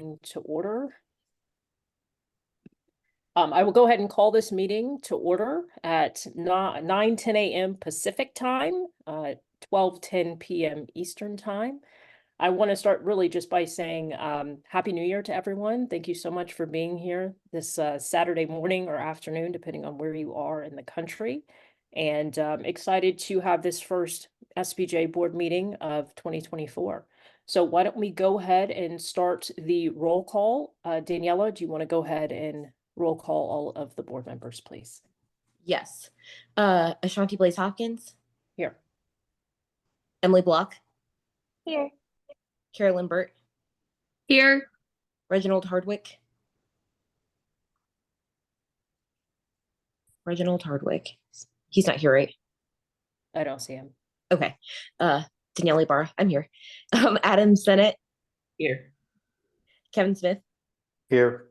To order. I will go ahead and call this meeting to order at 9:10 a.m. Pacific time, 12:10 p.m. Eastern time. I want to start really just by saying Happy New Year to everyone. Thank you so much for being here this Saturday morning or afternoon, depending on where you are in the country. And excited to have this first SPJ board meeting of 2024. So why don't we go ahead and start the roll call? Daniela, do you want to go ahead and roll call all of the board members, please? Yes. Ashanti Blaze Hopkins. Here. Emily Block. Here. Carolyn Burt. Here. Reginald Hardwick. Reginald Hardwick. He's not here, right? I don't see him. Okay. Danielle Ibarra. I'm here. Adam Sennett. Here. Kevin Smith. Here.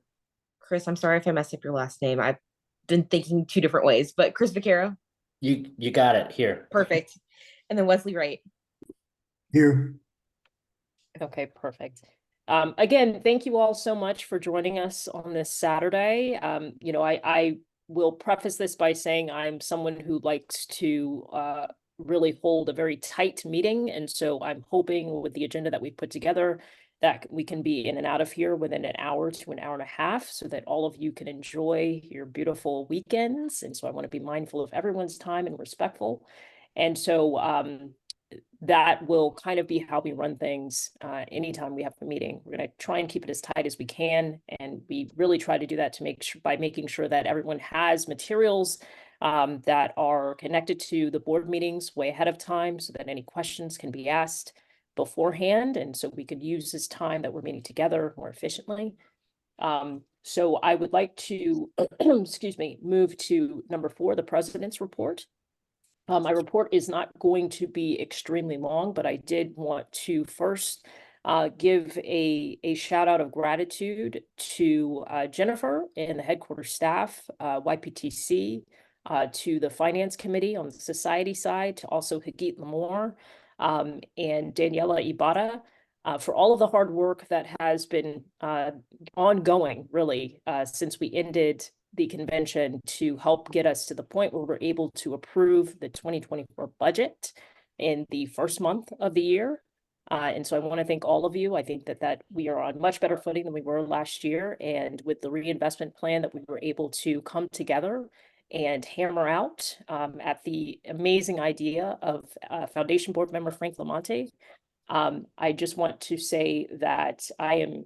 Chris, I'm sorry if I messed up your last name. I've been thinking two different ways, but Chris Vaccaro. You got it. Here. Perfect. And then Wesley Wright. Here. Okay, perfect. Again, thank you all so much for joining us on this Saturday. I will preface this by saying I'm someone who likes to really hold a very tight meeting. And so I'm hoping with the agenda that we put together that we can be in and out of here within an hour to an hour and a half so that all of you can enjoy your beautiful weekends. And so I want to be mindful of everyone's time and respectful. And so that will kind of be how we run things anytime we have a meeting. We're going to try and keep it as tight as we can. And we really try to do that to make sure by making sure that everyone has materials that are connected to the board meetings way ahead of time so that any questions can be asked beforehand. And so we could use this time that we're meeting together more efficiently. So I would like to, excuse me, move to number 4, the president's report. My report is not going to be extremely long, but I did want to first give a shout out of gratitude to Jennifer and the headquarters staff, YPTC, to the finance committee on the society side, to also Hagit Lamore and Daniela Ibarra for all of the hard work that has been ongoing, really, since we ended the convention to help get us to the point where we're able to approve the 2024 budget in the first month of the year. And so I want to thank all of you. I think that we are on much better footing than we were last year. And with the reinvestment plan that we were able to come together and hammer out at the amazing idea of Foundation Board member Frank Lamonte, I just want to say that I am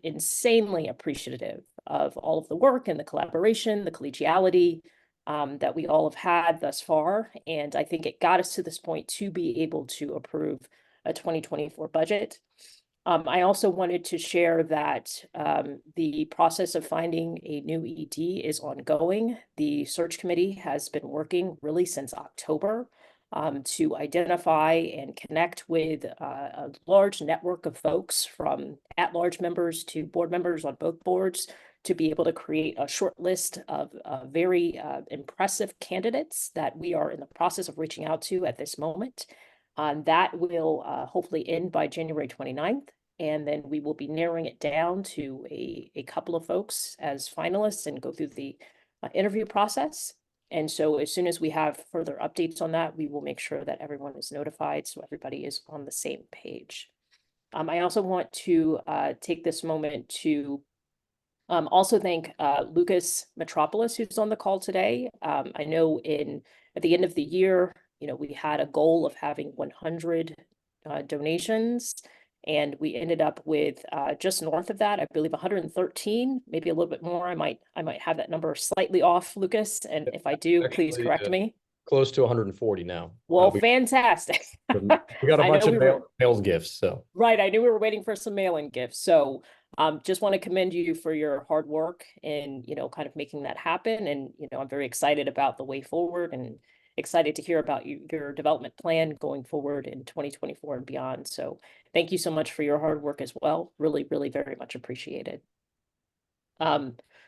insanely appreciative of all of the work and the collaboration, the collegiality that we all have had thus far. And I think it got us to this point to be able to approve a 2024 budget. I also wanted to share that the process of finding a new ED is ongoing. The search committee has been working really since October to identify and connect with a large network of folks from at-large members to board members on both boards to be able to create a short list of very impressive candidates that we are in the process of reaching out to at this moment. That will hopefully end by January 29th. And then we will be narrowing it down to a couple of folks as finalists and go through the interview process. And so as soon as we have further updates on that, we will make sure that everyone is notified so everybody is on the same page. I also want to take this moment to also thank Lucas Metropolis, who's on the call today. I know at the end of the year, we had a goal of having 100 donations. And we ended up with just north of that, I believe 113, maybe a little bit more. I might have that number slightly off, Lucas. And if I do, Actually, please correct me. Close to 140 now. Well, fantastic. We got a bunch of mails gifts. So right, I knew we were waiting for some mail-in gifts. So just want to commend you for your hard work and kind of making that happen. And I'm very excited about the way forward and excited to hear about your development plan going forward in 2024 and beyond. So thank you so much for your hard work as well. Really, really very much appreciated.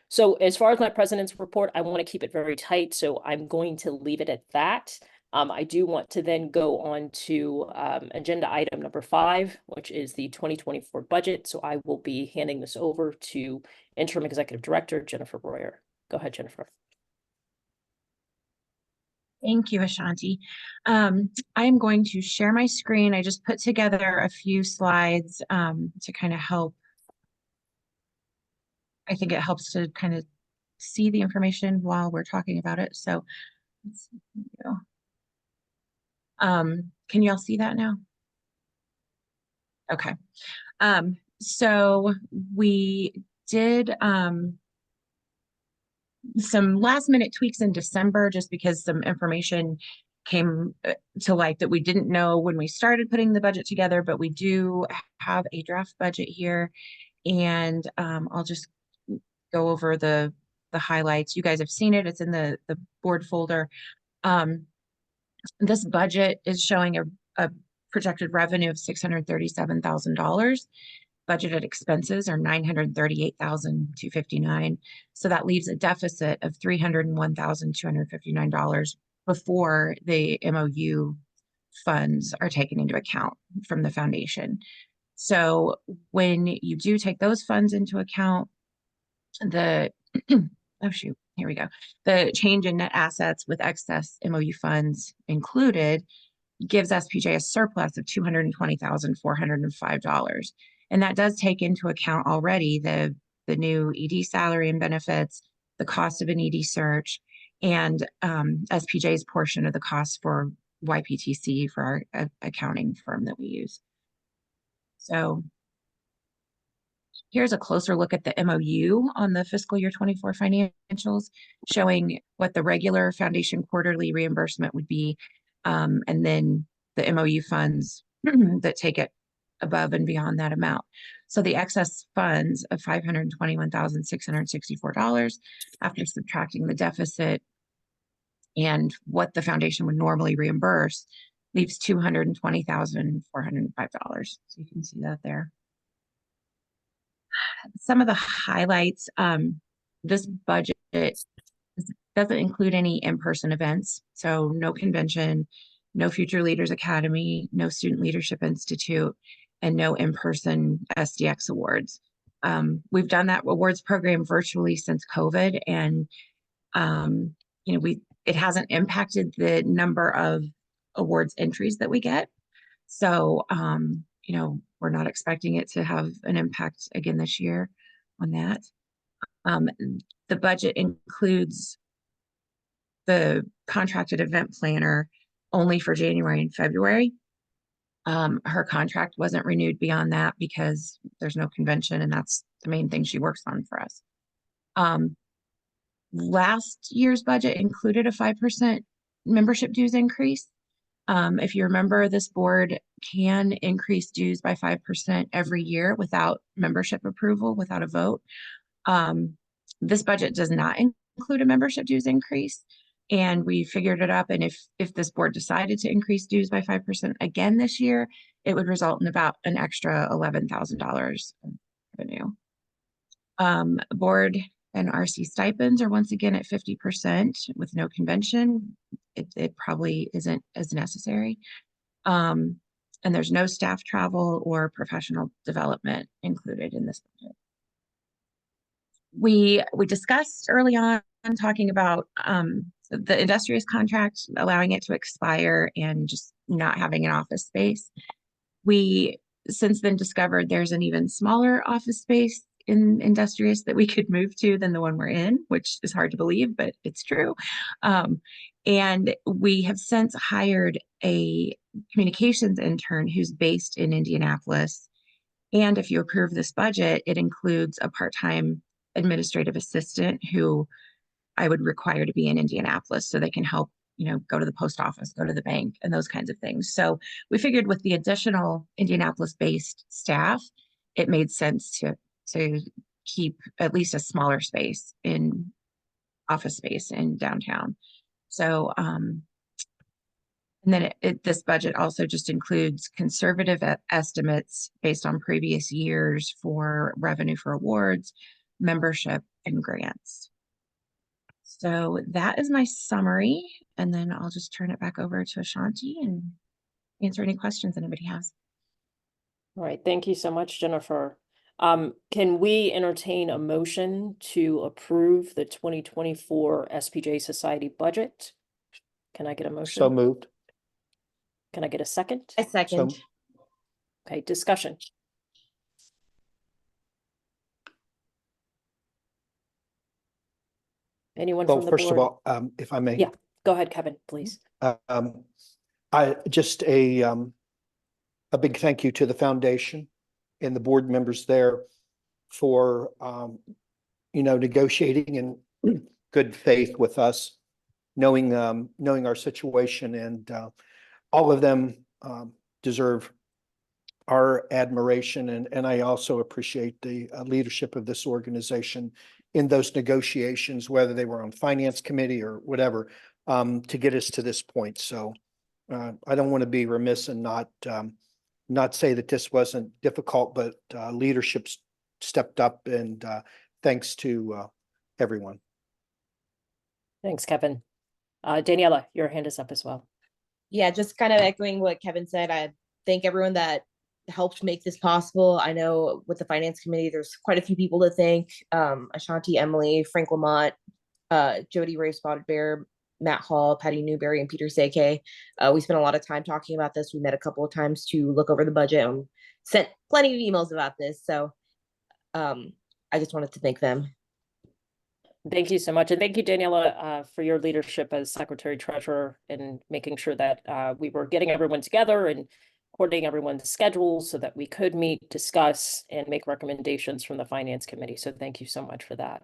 So as far as my president's report, I want to keep it very tight. So I'm going to leave it at that. I do want to then go on to agenda item number 5, which is the 2024 budget. So I will be handing this over to Interim Executive Director Jennifer Breuer. Go ahead, Jennifer. Thank you, Ashanti. I am going to share my screen. I just put together a few slides to kind of help. I think it helps to kind of see the information while we're talking about it. So let's see. Here we go. Can you all see that now? Okay. So we did some last minute tweaks in December just because some information came to light that we didn't know when we started putting the budget together, but we do have a draft budget here, and I'll just go over the highlights. You guys have seen it. It's in the board folder. This budget is showing a projected revenue of $637,000. Budgeted expenses are $938,259. So that leaves a deficit of $301,259 before the MOU funds are taken into account from the foundation. So when you do take those funds into account, the oh shoot, here we go. The change in net assets with excess MOU funds included gives SPJ a surplus of $220,405. And that does take into account already the new ED salary and benefits, the cost of an ED search, and SPJ's portion of the cost for YPTC for our accounting firm that we use. So here's a closer look at the MOU on the fiscal year 24 financials, showing what the regular foundation quarterly reimbursement would be, and then the MOU funds that take it above and beyond that amount. So the excess funds of $521,664 after subtracting the deficit and what the foundation would normally reimburse leaves $220,405. So you can see that there. Some of the highlights, this budget doesn't include any in-person events. So no convention, no Future Leaders Academy, no Student Leadership Institute, and no in-person SDX awards. We've done that awards program virtually since COVID, and it hasn't impacted the number of awards entries that we get. So we're not expecting it to have an impact again this year on that. The budget includes the contracted event planner only for January and February. Her contract wasn't renewed beyond that because there's no convention, and that's the main thing she works on for us. Last year's budget included a 5% membership dues increase. If you remember, this board can increase dues by 5% every year without membership approval, without a vote. This budget does not include a membership dues increase, and we figured it up. And if this board decided to increase dues by 5% again this year, it would result in about an extra $11,000 revenue. Board and RC stipends are once again at 50% with no convention. It probably isn't as necessary. And there's no staff travel or professional development included in this budget. We discussed early on talking about the Industrious contract, allowing it to expire and just not having an office space. We since then discovered there's an even smaller office space in Industrious that we could move to than the one we're in, which is hard to believe, but it's true. And we have since hired a communications intern who's based in Indianapolis. And if you approve this budget, it includes a part-time administrative assistant who I would require to be in Indianapolis so they can help, go to the post office, go to the bank, and those kinds of things. So we figured with the additional Indianapolis-based staff, it made sense to keep at least a smaller space in office space in downtown. So, and then this budget also just includes conservative estimates based on previous years for revenue for awards, membership, and grants. So that is my summary, and then I'll just turn it back over to Ashanti and answer any questions anybody has. All right, thank you so much, Jennifer. Can we entertain a motion to approve the 2024 SPJ Society budget? Can I get a motion? So moved. Can I get a second? I second. So- Okay, discussion. Anyone Well, from the first of board? all, if I may. Yeah. Go ahead, Kevin, please. I just a big thank you to the foundation and the board members there for, negotiating in good faith with us, knowing our situation, and all of them deserve our admiration. And I also appreciate the leadership of this organization in those negotiations, whether they were on finance committee or whatever, to get us to this point. So I don't want to be remiss and not say that this wasn't difficult, but leadership stepped up, and thanks to everyone. Thanks, Kevin. Daniela, your hand is up as well. Yeah, just kind of echoing what Kevin said. I thank everyone that helped make this possible. I know with the finance committee, there's quite a few people to thank. Ashanti, Emily, Frank Lamont, Jody Ray Spotted Bear, Matt Hall, Patty Newberry, and Peter Seke. We spent a lot of time talking about this. We met a couple of times to look over the budget and sent plenty of emails about this. So I just wanted to thank them. Thank you so much. And thank you, Daniela, for your leadership as Secretary Treasurer and making sure that we were getting everyone together and coordinating everyone's schedules so that we could meet, discuss, and make recommendations from the Finance Committee. So thank you so much for that.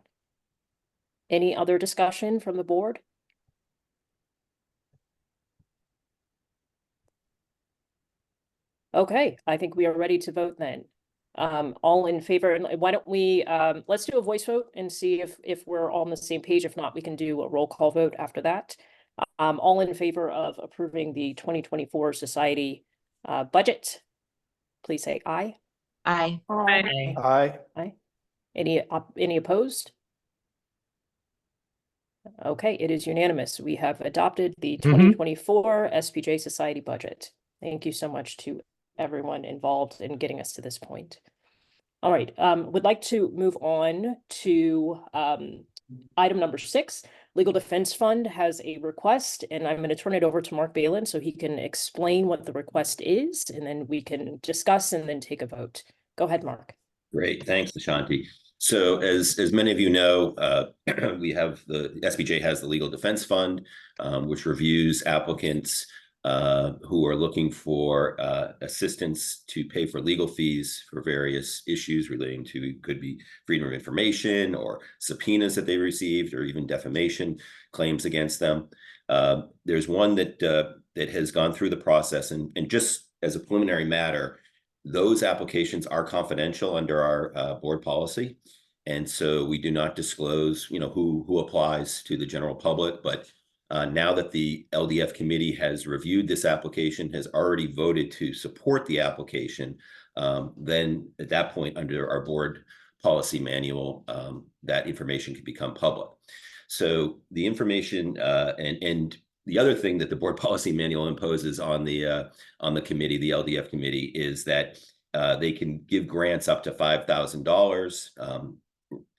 Any other discussion from the board? Okay, I think we are ready to vote then. All in favor, and why don't we, let's do a voice vote and see if we're all on the same page. If not, we can do a roll call vote after that. All in favor of approving the 2024 society budget, please say aye. Aye. Aye. Aye. Any opposed? Okay, it is unanimous. We have adopted the 2024 SPJ Society budget. Thank you so much to everyone involved in getting us to this point. All right, would like to move on to item number 6. Legal Defense Fund has a request, and I'm going to turn it over to Mark Balin so he can explain what the request is, and then we can discuss and then take a vote. Go ahead, Mark. Great, thanks, Ashanti. So as many of you know, we have the SPJ has the Legal Defense Fund, which reviews applicants who are looking for assistance to pay for legal fees for various issues relating to, could be freedom of information or subpoenas that they received, or even defamation claims against them. There's one that has gone through the process, and just as a preliminary matter, those applications are confidential under our board policy. And so we do not disclose, who applies to the general public. But now that the LDF committee has reviewed this application, has already voted to support the application, then at that point, under our board policy manual, that information can become public. So the information and the other thing that the board policy manual imposes on the committee, the LDF committee, is that they can give grants up to $5,000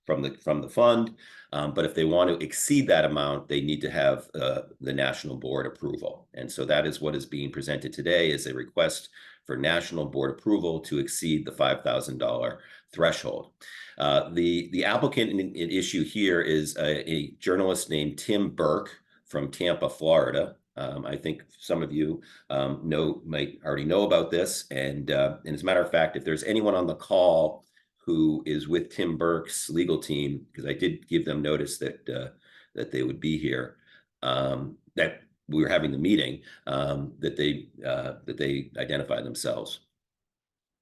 from the fund, but if they want to exceed that amount, they need to have the national board approval. And so that is what is being presented today, is a request for national board approval to exceed the $5,000 threshold. The applicant in issue here is a journalist named Tim Burke from Tampa, Florida. I think some of you might already know about this. And as a matter of fact, if there's anyone on the call who is with Tim Burke's legal team, because I did give them notice that they would be here, that we were having the meeting, that they identify themselves.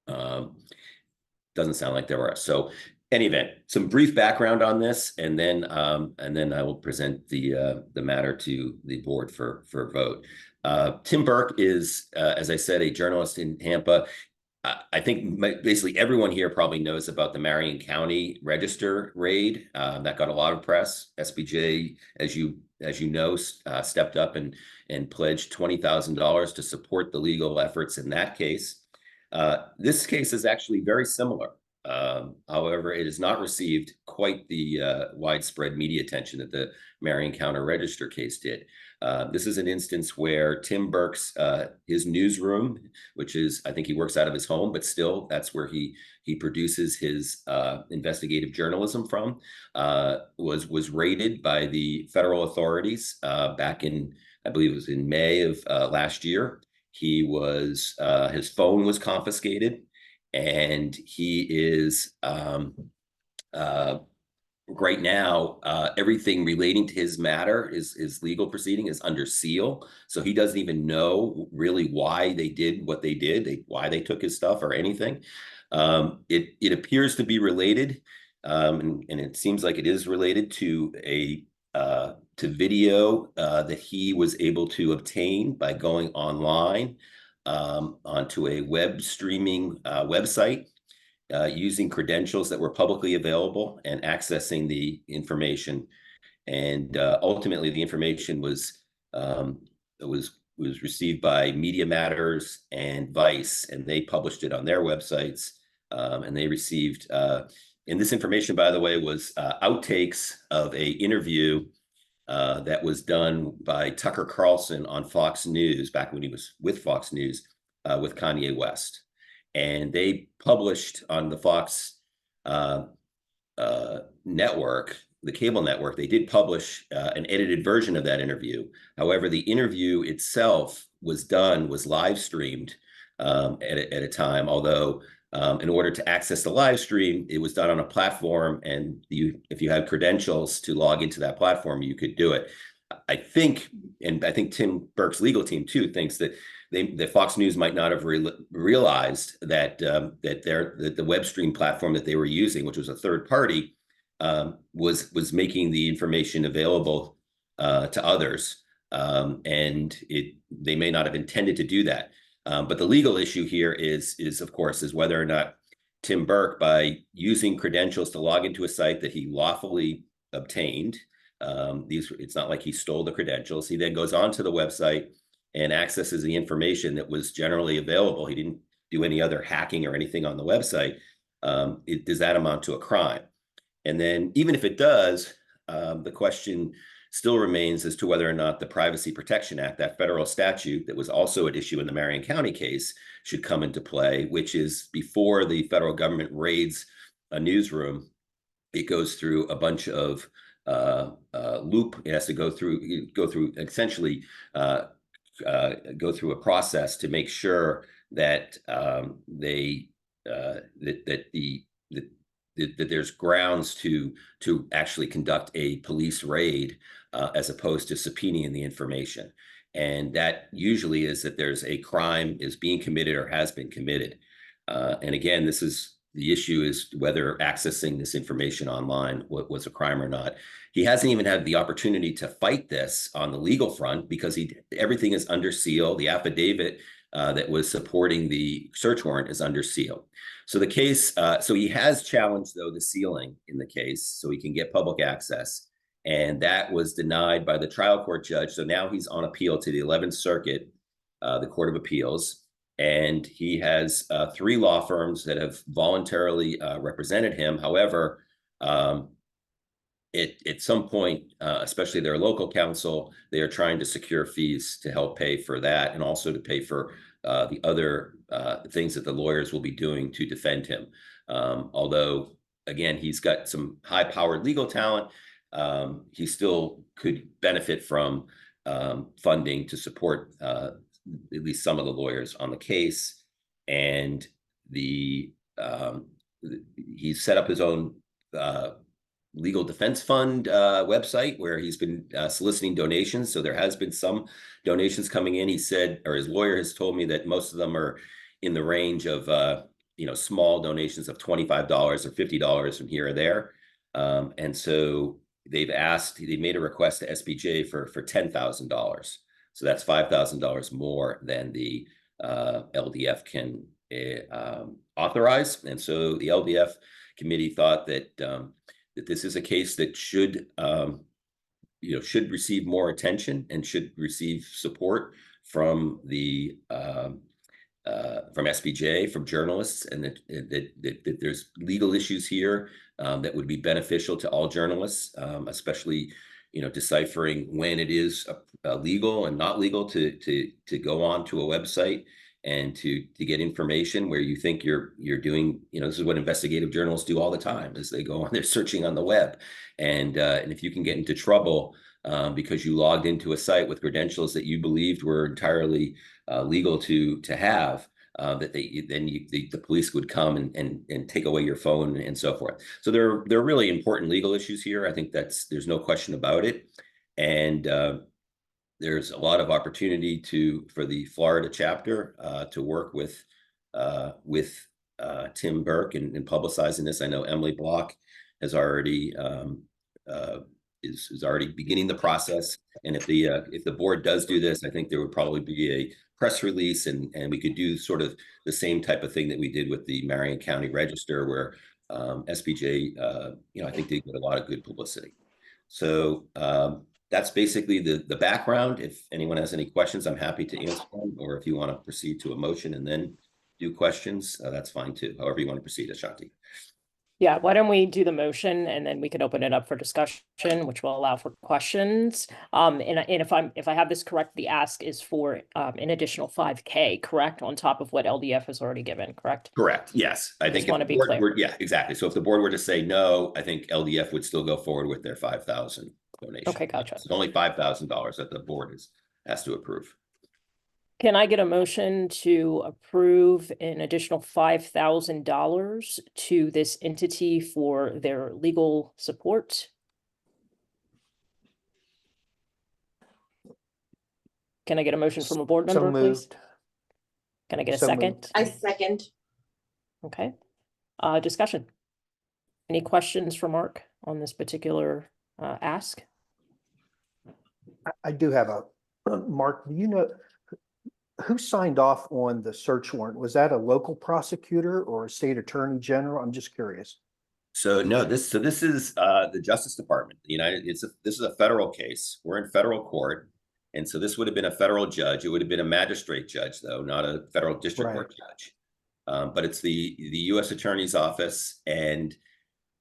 Doesn't sound like there were. So any event, some brief background on this, and then I will present the matter to the board for vote. Tim Burke is, as I said, a journalist in Tampa. I think basically everyone here probably knows about the Marion County Register raid that got a lot of press. SPJ, as you know, stepped up and pledged $20,000 to support the legal efforts in that case. This case is actually very similar. However, it has not received quite the widespread media attention that the Marion County Register case did. This is an instance where Tim Burke's his newsroom, which is, I think he works out of his home, but still that's where he produces his investigative journalism from, was raided by the federal authorities back in, I believe it was in May of last year. He was his phone was confiscated, and he is right now, everything relating to his matter, his legal proceeding, is under seal. So he doesn't even know really why they did what they did, why they took his stuff or anything. It appears to be related, and it seems like it is related to to video that he was able to obtain by going online onto a web streaming website. Using credentials that were publicly available and accessing the information, and ultimately the information was received by Media Matters and Vice, and they published it on their websites, and they received. And this information, by the way, was outtakes of a interview that was done by Tucker Carlson on Fox News back when he was with Fox News with Kanye West. And they published on the Fox network, the cable network, they did publish an edited version of that interview. However, the interview itself was live streamed at a time, although in order to access the live stream, it was done on a platform, and if you had credentials to log into that platform, you could do it. I think Tim Burke's legal team too thinks that that Fox News might not have realized that the web stream platform that they were using, which was a third party, was making the information available to others, and they may not have intended to do that. But the legal issue here is of course whether or not Tim Burke, by using credentials to log into a site that he lawfully obtained, it's not like he stole the credentials. He then goes onto the website and accesses the information that was generally available. He didn't do any other hacking or anything on the website. Does that amount to a crime? And then even if it does, the question still remains as to whether or not the Privacy Protection Act, that federal statute that was also at issue in the Marion County case, should come into play, which is before the federal government raids a newsroom, it goes through a bunch of loop. It has to go through essentially go through a process to make sure that that there's grounds to actually conduct a police raid as opposed to subpoenaing the information. And that usually is that there's a crime is being committed or has been committed. And again, the issue is whether accessing this information online was a crime or not. He hasn't even had the opportunity to fight this on the legal front because everything is under seal. The affidavit that was supporting the search warrant is under seal. So the case, so he has challenged though the sealing in the case so he can get public access, and that was denied by the trial court judge. So now he's on appeal to the 11th Circuit, the Court of Appeals, and he has 3 law firms that have voluntarily represented him. However, at some point, especially their local counsel, they are trying to secure fees to help pay for that and also to pay for the other things that the lawyers will be doing to defend him. Although, again, he's got some high-powered legal talent, he still could benefit from funding to support at least some of the lawyers on the case. And he's set up his own legal defense fund website where he's been soliciting donations. So there has been some donations coming in. He said, or his lawyer has told me, that most of them are in the range of small donations of $25 or $50 from here or there. And so they made a request to SPJ for $10,000. So that's $5,000 more than the LDF can authorize. And so the LDF committee thought that that this is a case that should should receive more attention and should receive support from the from SPJ, from journalists, and that there's legal issues here that would be beneficial to all journalists, especially deciphering when it is legal and not legal to go on to a website and to get information where you think you're doing, this is what investigative journalists do all the time, is they go on, they're searching on the web, and if you can get into trouble because you logged into a site with credentials that you believed were entirely legal to have, that the police would come and take away your phone and so forth. So there are really important legal issues here. I think there's no question about it, and there's a lot of opportunity for the Florida chapter to work with Tim Burke in publicizing this. I know Emily Block has already is already beginning the process. And if the board does do this, I think there would probably be a press release, and we could do sort of the same type of thing that we did with the Marion County Register, where SPJ, I think they get a lot of good publicity. So that's basically the background. If anyone has any questions, I'm happy to answer them, or if you want to proceed to a motion and then do questions, that's fine too. However you want to proceed, Ashanti. Yeah, why don't we do the motion and then we can open it up for discussion, which will allow for questions. And if I have this correct, the ask is for an additional 5K, correct, on top of what LDF has already given, correct? Correct. Yes, I think. Want to be clear. Yeah, exactly. So if the board were to say no, I think LDF would still go forward with their 5,000 donation. Okay, gotcha. It's only $5,000 that the board has to approve. Can I get a motion to approve an additional $5,000 to this entity for their legal support? Can I get a motion from a board So member, please? moved. Can I get a So second? moved. I second. Okay. Discussion. Any questions for Mark on this particular ask? I do have Mark, do you know who signed off on the search warrant? Was that a local prosecutor or a state attorney general? I'm just curious. So no, this is the Justice Department. This is a federal case. We're in federal court, and so this would have been a federal judge. It would have been a magistrate judge, though, not a federal district court judge. But it's the U.S. Attorney's Office, and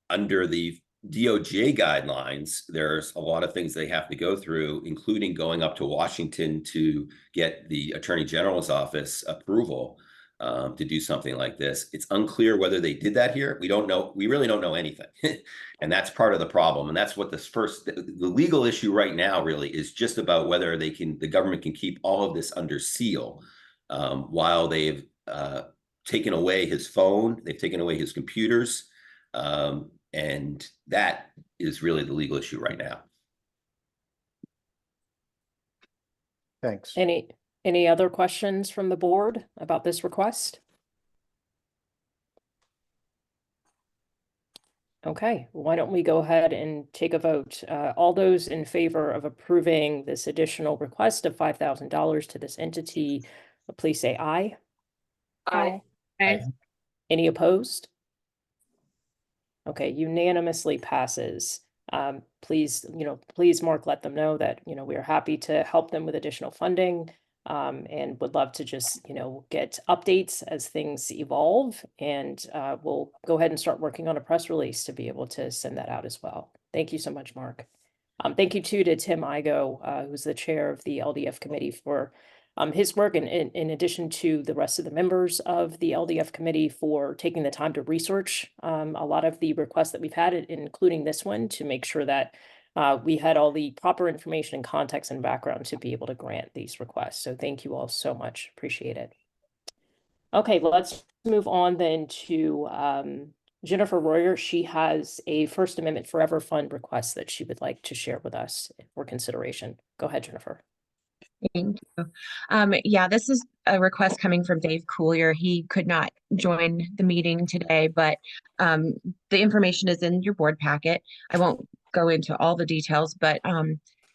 under the DOJ guidelines, there's a lot of things they have to go through, including going up to Washington to get the Attorney General's office approval to do something like this. It's unclear whether they did that here. We don't know. We really don't know anything. And that's part of the problem. And that's what the legal issue right now really is, just about whether the government can keep all of this under seal while they've taken away his phone, they've taken away his computers. And that is really the legal issue right now. Thanks. Any other questions from the board about this request? Okay, why don't we go ahead and take a vote? All those in favor of approving this additional request of $5,000 to this entity, please say aye. Aye. Aye. Any opposed? Okay, unanimously passes. Please, Mark, let them know that, we are happy to help them with additional funding, and would love to just, get updates as things evolve. And we'll go ahead and start working on a press release to be able to send that out as well. Thank you so much, Mark. Thank you too to Tim Igo, who's the chair of the LDF committee, for his work, and in addition to the rest of the members of the LDF committee for taking the time to research a lot of the requests that we've had, including this one, to make sure that we had all the proper information and context and background to be able to grant these requests. So thank you all so much. Appreciate it. Okay, let's move on then to Jennifer Royer. She has a First Amendment Forever Fund request that she would like to share with us for consideration. Go ahead, Jennifer. Thank you. Yeah, this is a request coming from Dave Coolier. He could not join the meeting today, but the information is in your board packet. I won't go into all the details, but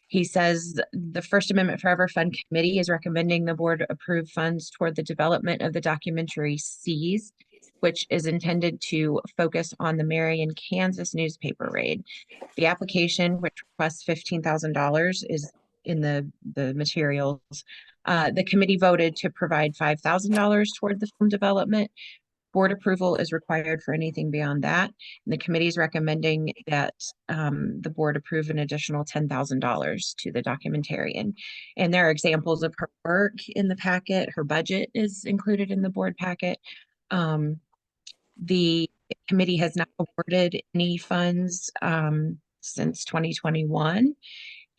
He says the First Amendment Forever Fund Committee is recommending the board approve funds toward the development of the documentary Seized, which is intended to focus on the Marion, Kansas newspaper raid. The application, which requests $15,000, is in the materials. The committee voted to provide $5,000 toward the film development. Board approval is required for anything beyond that. And the committee is recommending that the board approve an additional $10,000 to the documentarian. And there are examples of her work in the packet. Her budget is included in the board packet. The committee has not awarded any funds since 2021.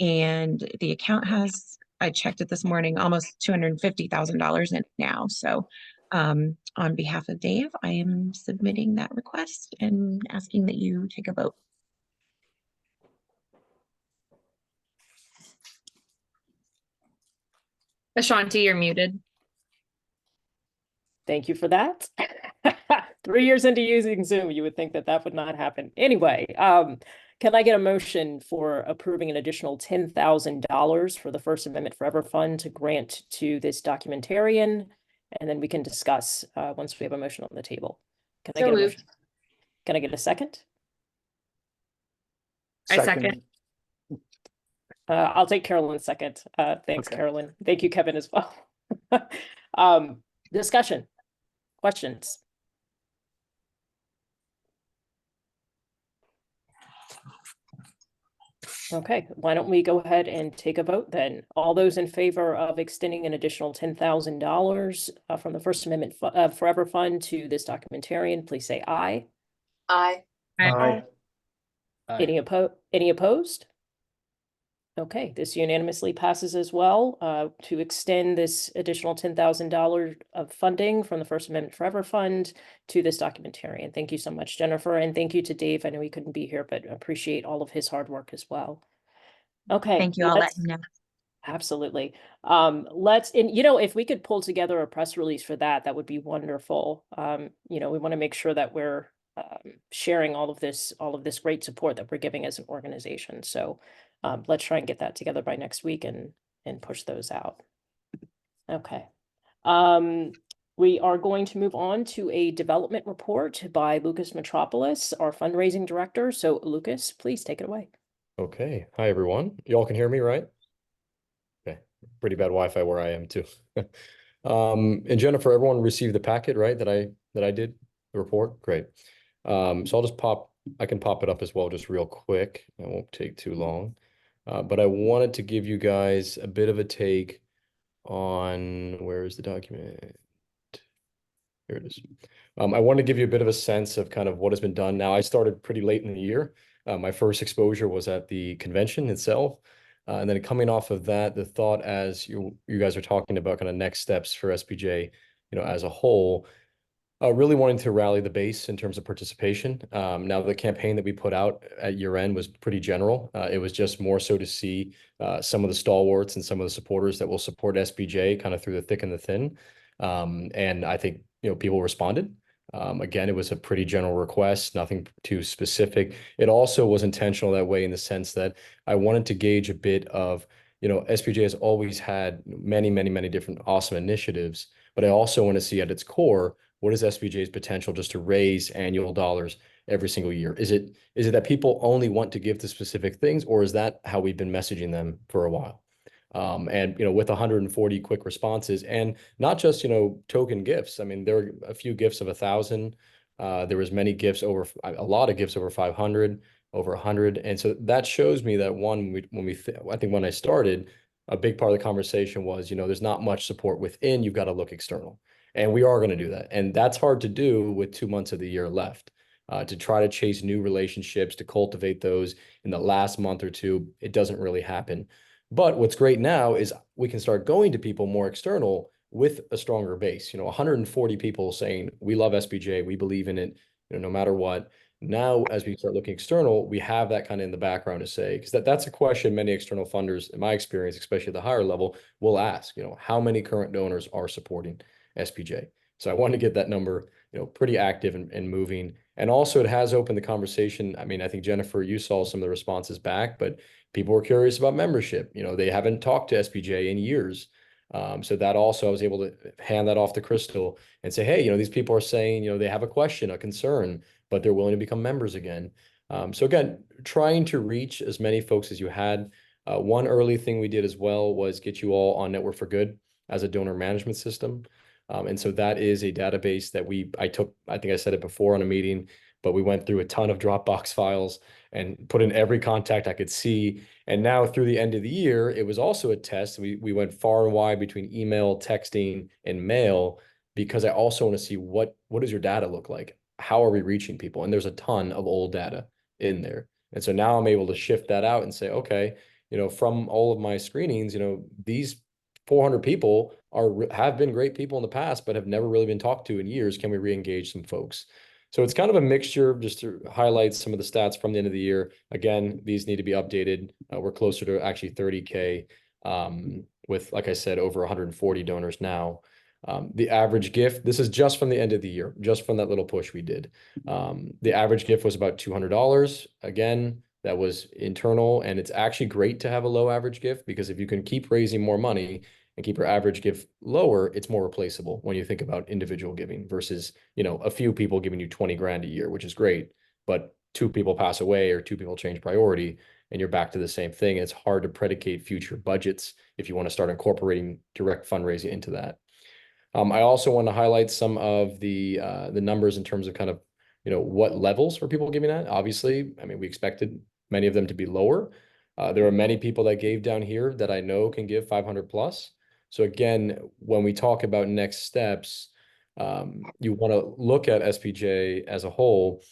And the account has, I checked it this morning, almost $250,000 in it now. So on behalf of Dave, I am submitting that request and asking that you take a vote. Ashanti, you're muted. Thank you for that. 3 years into using Zoom, you would think that that would not happen. Anyway, can I get a motion for approving an additional $10,000 for the First Amendment Forever Fund to grant to this documentarian? And then we can discuss once we have a motion on the table. Can I So get a moved. motion? Can I get a second? I second. I'll take Carolyn's second. Thanks, Okay. Carolyn. Thank you, Kevin, as well. Discussion, questions? Okay, why don't we go ahead and take a vote then? All those in favor of extending an additional $10,000 from the First Amendment Forever Fund to this documentarian, please say aye. Aye. Aye. Any opposed? Okay, this unanimously passes as well, to extend this additional $10,000 of funding from the First Amendment Forever Fund to this documentarian. Thank you so much, Jennifer, and thank you to Dave. I know he couldn't be here, but appreciate all of his hard work as well. Okay. Thank you. I'll let him know. Absolutely. If we could pull together a press release for that, that would be wonderful. We want to make sure that we're sharing all of this great support that we're giving as an organization. So let's try and get that together by next week and push those out. Okay. We are going to move on to a development report by Lucas Metropolis, our fundraising director. So Lucas, please take it away. Okay. Hi, everyone. Y'all can hear me, right? Okay. Pretty bad Wi-Fi where I am too. And Jennifer, everyone received the packet, right? That I did the report. Great. So I'll just I can pop it up as well, just real quick. It won't take too long. But I wanted to give you guys a bit of a take on, where is the document? Here it is. I want to give you a bit of a sense of kind of what has been done. Now, I started pretty late in the year. My first exposure was at the convention itself. And then coming off of that, the thought as you guys are talking about kind of next steps for SPJ, as a whole, really wanting to rally the base in terms of participation. Now, the campaign that we put out at year end was pretty general. It was just more so to see some of the stalwarts and some of the supporters that will support SPJ kind of through the thick and the thin. And I think, people responded. Again, it was a pretty general request, nothing too specific. It also was intentional that way in the sense that I wanted to gauge a bit of, SPJ has always had many, many, many different awesome initiatives, but I also want to see at its core, what is SPJ's potential just to raise annual dollars every single year? Is it that people only want to give to specific things, or is that how we've been messaging them for a while? And with 140 quick responses, and not just token gifts. I mean, there were a few gifts of 1,000. There was many gifts over a lot of gifts over 500, over 100, and so that shows me that I think when I started, a big part of the conversation was there's not much support within. You've got to look external. And we are going to do that. And that's hard to do with 2 months of the year left. To try to chase new relationships, to cultivate those in the last month or two, it doesn't really happen. But what's great now is we can start going to people more external with a stronger base. 140 people saying, we love SPJ, we believe in it, no matter what. Now, as we start looking external, we have that kind of in the background to say, because that's a question many external funders, in my experience, especially at the higher level, will ask, how many current donors are supporting SPJ? So I want to get that number, pretty active and moving. And also it has opened the conversation. I mean, I think Jennifer, you saw some of the responses back, but people were curious about membership. They haven't talked to SPJ in years. So that also, I was able to hand that off to Crystal and say, hey, these people are saying, they have a question, a concern, but they're willing to become members again. So again, trying to reach as many folks as you had. One early thing we did as well was get you all on Network for Good as a donor management system. And so that is a database that I think I said it before on a meeting, but we went through a ton of Dropbox files and put in every contact I could see. And now through the end of the year, it was also a test. We went far and wide between email, texting, and mail, because I also want to see what does your data look like? How are we reaching people? And there's a ton of old data in there. And so now I'm able to shift that out and say, okay, from all of my screenings, these 400 people have been great people in the past, but have never really been talked to in years. Can we re-engage some folks? So it's kind of a mixture, just to highlight some of the stats from the end of the year. Again, these need to be updated. We're closer to actually 30K with, like I said, over 140 donors now. The average gift, this is just from the end of the year, just from that little push we did. The average gift was about $200. Again, that was internal, and it's actually great to have a low average gift, because if you can keep raising more money and keep your average gift lower, it's more replaceable when you think about individual giving versus, a few people giving you 20 grand a year, which is great, but 2 people pass away or 2 people change priority and you're back to the same thing. It's hard to predicate future budgets if you want to start incorporating direct fundraising into that. I also want to highlight some of the numbers in terms of kind of, what levels are people giving at. Obviously, I mean, we expected many of them to be lower. There are many people that gave down here that I know can give 500 plus. So again, when we talk about next steps, you want to look at SPJ as a whole.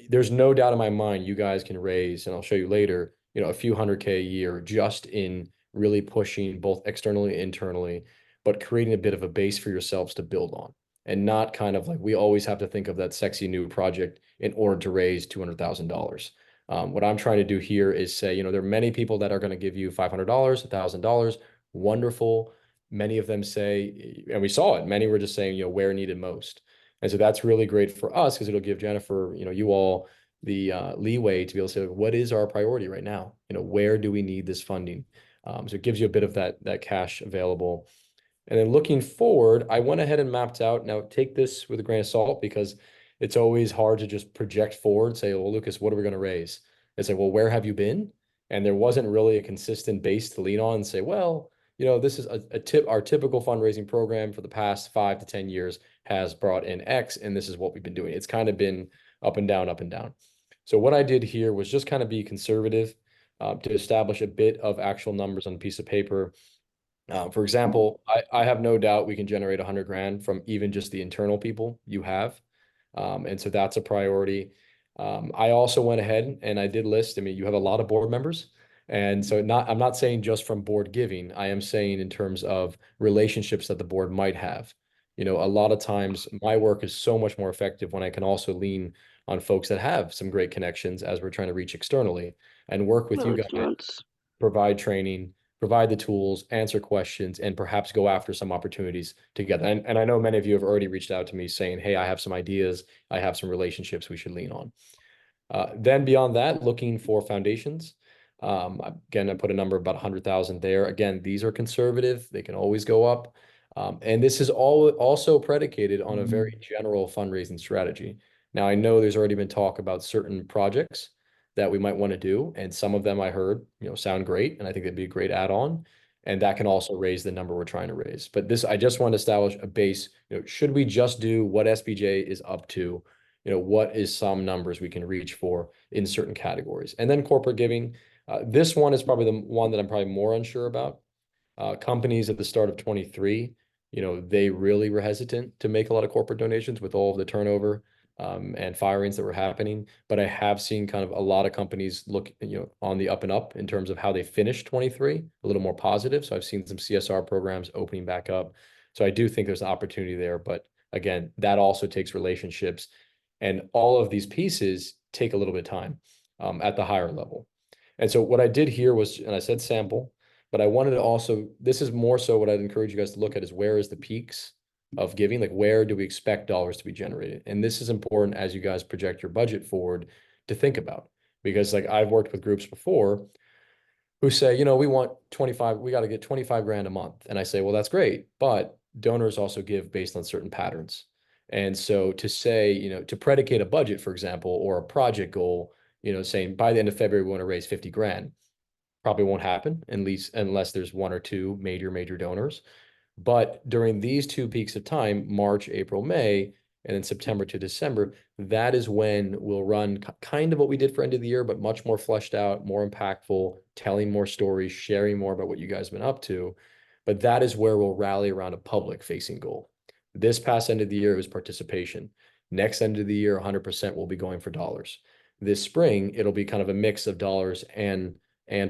There's no doubt in my mind you guys can raise, and I'll show you later, a few $100K a year just in really pushing both externally and internally, but creating a bit of a base for yourselves to build on, and not kind of like we always have to think of that sexy new project in order to raise $200,000. What I'm trying to do here is say, there are many people that are going to give you $500, $1,000. Wonderful. Many of them say, and we saw it, many were just saying, where needed most. And so that's really great for us, because it'll give Jennifer, you all the leeway to be able to say, what is our priority right now? Where do we need this funding? So it gives you a bit of that cash available. And then looking forward, I went ahead and mapped out. Now take this with a grain of salt, because it's always hard to just project forward, say, well, Lucas, what are we going to raise? It's like, well, where have you been? And there wasn't really a consistent base to lean on and say, well, this is our typical fundraising program for the past 5 to 10 years has brought in X, and this is what we've been doing. It's kind of been up and down, up and down. So what I did here was just kind of be conservative to establish a bit of actual numbers on a piece of paper. For example, I have no doubt we can generate 100 grand from even just the internal people you have. And so that's a priority. I also went ahead and I did list, I mean, you have a lot of board members. And so I'm not saying just from board giving, I am saying in terms of relationships that the board might have. A lot of times my work is so much more effective when I can also lean on folks that have some great connections as we're trying to reach externally and work with you guys, provide training, provide the tools, answer questions, and perhaps go after some opportunities together. And I know many of you have already reached out to me saying, hey, I have some ideas, I have some relationships we should lean on. Then beyond that, looking for foundations. Again, I put a number of about 100,000 there. Again, these are conservative. They can always go up. And this is also predicated on a very general fundraising strategy. Now, I know there's already been talk about certain projects that we might want to do. And some of them I heard, sound great. And I think that'd be a great add-on. And that can also raise the number we're trying to raise. But I just want to establish a base. Should we just do what SPJ is up to? What is some numbers we can reach for in certain categories? And then corporate giving. This one is probably the one that I'm probably more unsure about. Companies at the start of 23, they really were hesitant to make a lot of corporate donations with all of the turnover and firings that were happening. But I have seen kind of a lot of companies look, on the up and up in terms of how they finished 23, a little more positive. So I've seen some CSR programs opening back up. So I do think there's an opportunity there. But again, that also takes relationships. And all of these pieces take a little bit of time at the higher level. And so what I did here was, and I said sample, but I wanted to also, this is more so what I'd encourage you guys to look at is where is the peaks of giving, like where do we expect dollars to be generated? And this is important as you guys project your budget forward to think about, because like I've worked with groups before who say, we want 25, we got to get 25 grand a month. And I say, well, that's great, but donors also give based on certain patterns. And so to say, to predicate a budget, for example, or a project goal, saying by the end of February, we want to raise 50 grand, probably won't happen, at least unless there's one or two major donors. But during these 2 peaks of time, March, April, May, and then September to December, that is when we'll run kind of what we did for end of the year, but much more fleshed out, more impactful, telling more stories, sharing more about what you guys have been up to. But that is where we'll rally around a public facing goal. This past end of the year was participation. Next end of the year, 100% will be going for dollars. This spring, it'll be kind of a mix of dollars and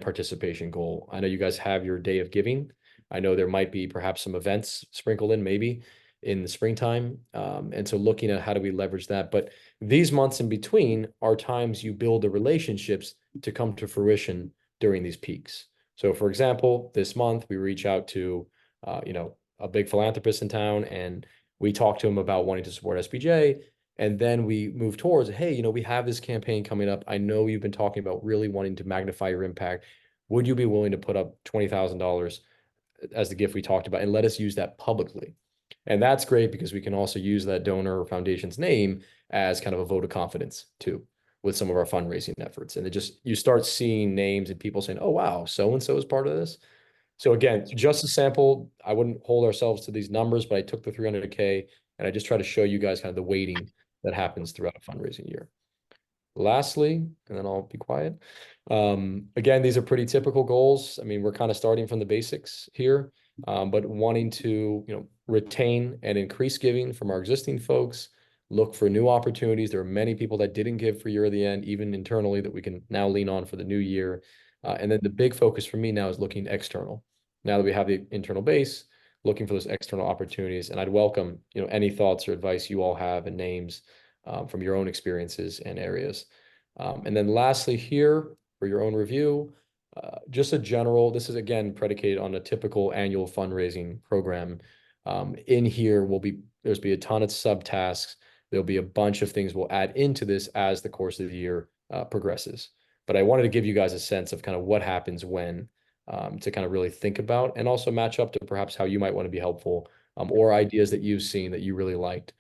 participation goal. I know you guys have your day of giving. I know there might be perhaps some events sprinkled in maybe in the springtime. And so looking at how do we leverage that. But these months in between are times you build the relationships to come to fruition during these peaks. So for example, this month we reach out to, a big philanthropist in town, and we talk to him about wanting to support SPJ. And then we move towards, hey, we have this campaign coming up. I know you've been talking about really wanting to magnify your impact. Would you be willing to put up $20,000 as the gift we talked about and let us use that publicly? And that's great because we can also use that donor or foundation's name as kind of a vote of confidence too, with some of our fundraising efforts. And you start seeing names and people saying, oh, wow, so-and-so is part of this. So again, just a sample, I wouldn't hold ourselves to these numbers, but I took the 300K and I just try to show you guys kind of the weighting that happens throughout a fundraising year. Lastly, and then I'll be quiet. Again, these are pretty typical goals. I mean, we're kind of starting from the basics here, but wanting to, retain and increase giving from our existing folks, look for new opportunities. There are many people that didn't give for year of the end, even internally, that we can now lean on for the new year. And then the big focus for me now is looking external. Now that we have the internal base, looking for those external opportunities. And I'd welcome, any thoughts or advice you all have and names from your own experiences and areas. And then lastly here, for your own review, just a general, this is again predicated on a typical annual fundraising program. In here there's be a ton of subtasks. There'll be a bunch of things we'll add into this as the course of the year progresses. But I wanted to give you guys a sense of kind of what happens when, to kind of really think about and also match up to perhaps how you might want to be helpful, or ideas that you've seen that you really liked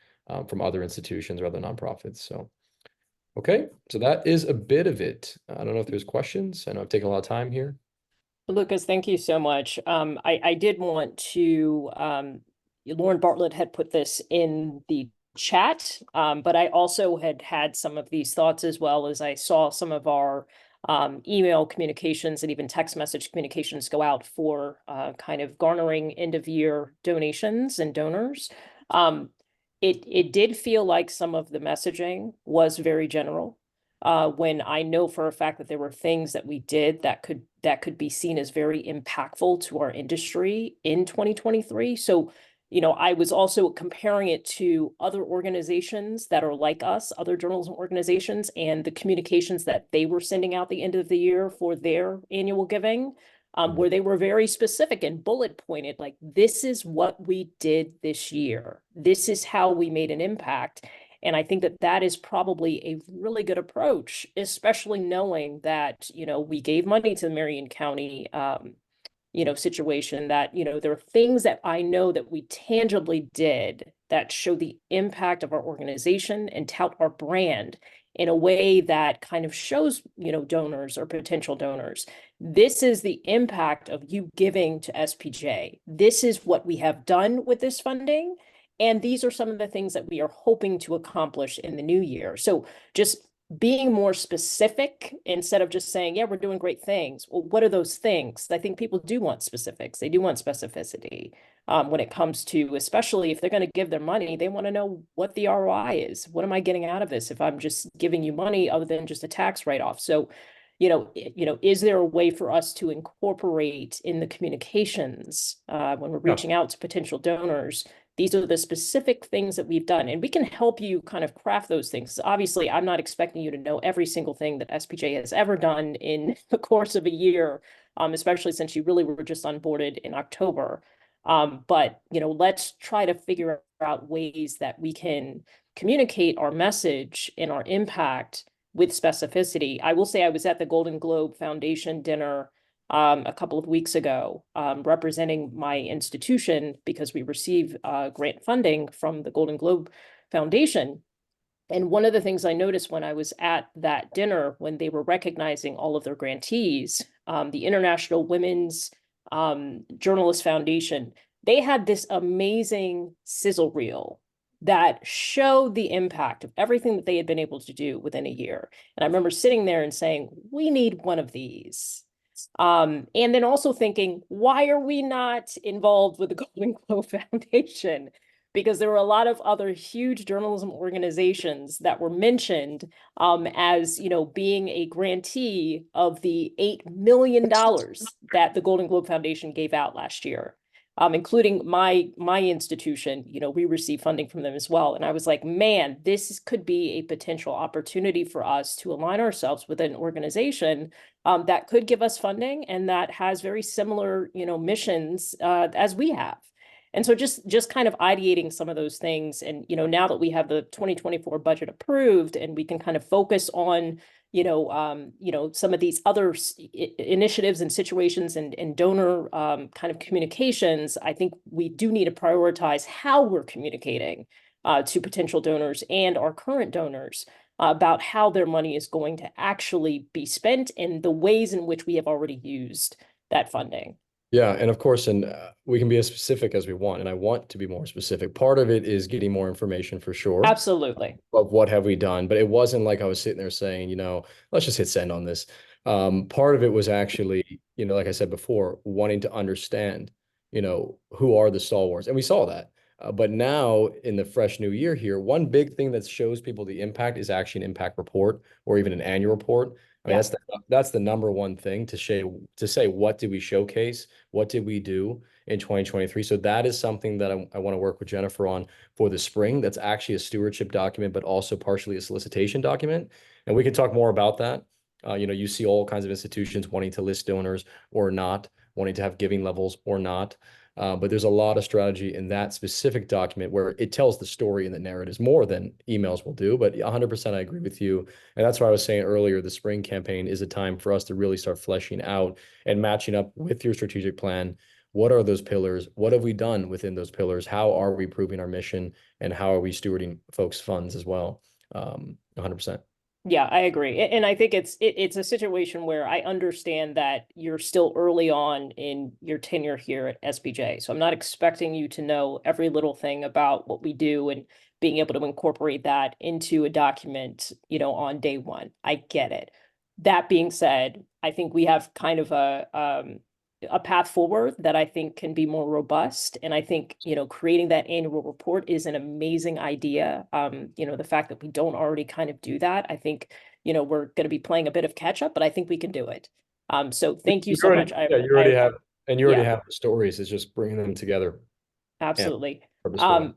from other institutions or other nonprofits. So, okay, so that is a bit of it. I don't know if there's questions. I know I've taken a lot of time here. Lucas, thank you so much. I did want to, Lauren Bartlett had put this in the chat, but I also had some of these thoughts as well as I saw some of our email communications and even text message communications go out for kind of garnering end of year donations and donors. It did feel like some of the messaging was very general. When I know for a fact that there were things that we did that could be seen as very impactful to our industry in 2023. So, I was also comparing it to other organizations that are like us, other journalism organizations, and the communications that they were sending out the end of the year for their annual giving, where they were very specific and bullet pointed, like, this is what we did this year. This is how we made an impact. And I think that that is probably a really good approach, especially knowing that, we gave money to the Marion County, situation that, there are things that I know that we tangibly did that show the impact of our organization and tout our brand in a way that kind of shows, donors or potential donors. This is the impact of you giving to SPJ. This is what we have done with this funding. And these are some of the things that we are hoping to accomplish in the new year. So just being more specific instead of just saying, yeah, we're doing great things. Well, what are those things? I think people do want specifics. They do want specificity when it comes to, especially if they're going to give their money, they want to know what the ROI is. What am I getting out of this if I'm just giving you money other than just a tax write-off? So, is there a way for us to incorporate in the communications when we're reaching out to potential donors? These are the specific things that we've done, and we can help you kind of craft those things. Obviously, I'm not expecting you to know every single thing that SPJ has ever done in the course of a year, especially since you really were just onboarded in October. But, let's try to figure out ways that we can communicate our message and our impact with specificity. I will say I was at the Golden Globe Foundation dinner a couple of weeks ago, representing my institution because we receive grant funding from the Golden Globe Foundation. And one of the things I noticed when I was at that dinner, when they were recognizing all of their grantees, the International Women's Journalist Foundation, they had this amazing sizzle reel that showed the impact of everything that they had been able to do within a year. And I remember sitting there and saying, we need one of these. And then also thinking, why are we not involved with the Golden Globe Foundation? Because there were a lot of other huge journalism organizations that were mentioned as, you know, being a grantee of the $8 million that the Golden Globe Foundation gave out last year, including my institution. You know, we received funding from them as well. And I was like, man, this could be a potential opportunity for us to align ourselves with an organization that could give us funding and that has very similar, you know, missions as we have. And so just kind of ideating some of those things. And, you know, now that we have the 2024 budget approved and we can kind of focus on, you know, some of these other initiatives and situations and donor kind of communications, I think we do need to prioritize how we're communicating to potential donors and our current donors about how their money is going to actually be spent and the ways in which we have already used that funding. Yeah, and of course, and we can be as specific as we want, and I want to be more specific. Part of it is getting more information for sure. Absolutely. Of what have we done, but it wasn't like I was sitting there saying, you know, let's just hit send on this. Part of it was actually, you know, like I said before, wanting to understand, you know, who are the stalwarts, and we saw that. But now in the fresh new year here, one big thing that shows people the impact is actually an impact report or even an annual report. I mean, that's the number one thing to say what did we showcase, what did we do in 2023. So that is something that I want to work with Jennifer on for the spring. That's actually a stewardship document, but also partially a solicitation document. And we can talk more about that. You know, you see all kinds of institutions wanting to list donors or not, wanting to have giving levels or not. But there's a lot of strategy in that specific document where it tells the story and the narratives more than emails will do. But 100% I agree with you. And that's why I was saying earlier, the spring campaign is a time for us to really start fleshing out and matching up with your strategic plan. What are those pillars? What have we done within those pillars? How are we proving our mission? And how are we stewarding folks' funds as well? 100%. Yeah, I agree. And I think it's a situation where I understand that you're still early on in your tenure here at SPJ. So I'm not expecting you to know every little thing about what we do and being able to incorporate that into a document, you know, on day one. I get it. That being said, I think we have kind of a path forward that I think can be more robust. And I think, you know, creating that annual report is an amazing idea. You know, the fact that we don't already kind of do that, I think, you know, we're going to be playing a bit of catch up, but I think we can do it. So thank you so much. Yeah, you already have the stories. It's just bringing them together. Absolutely. If I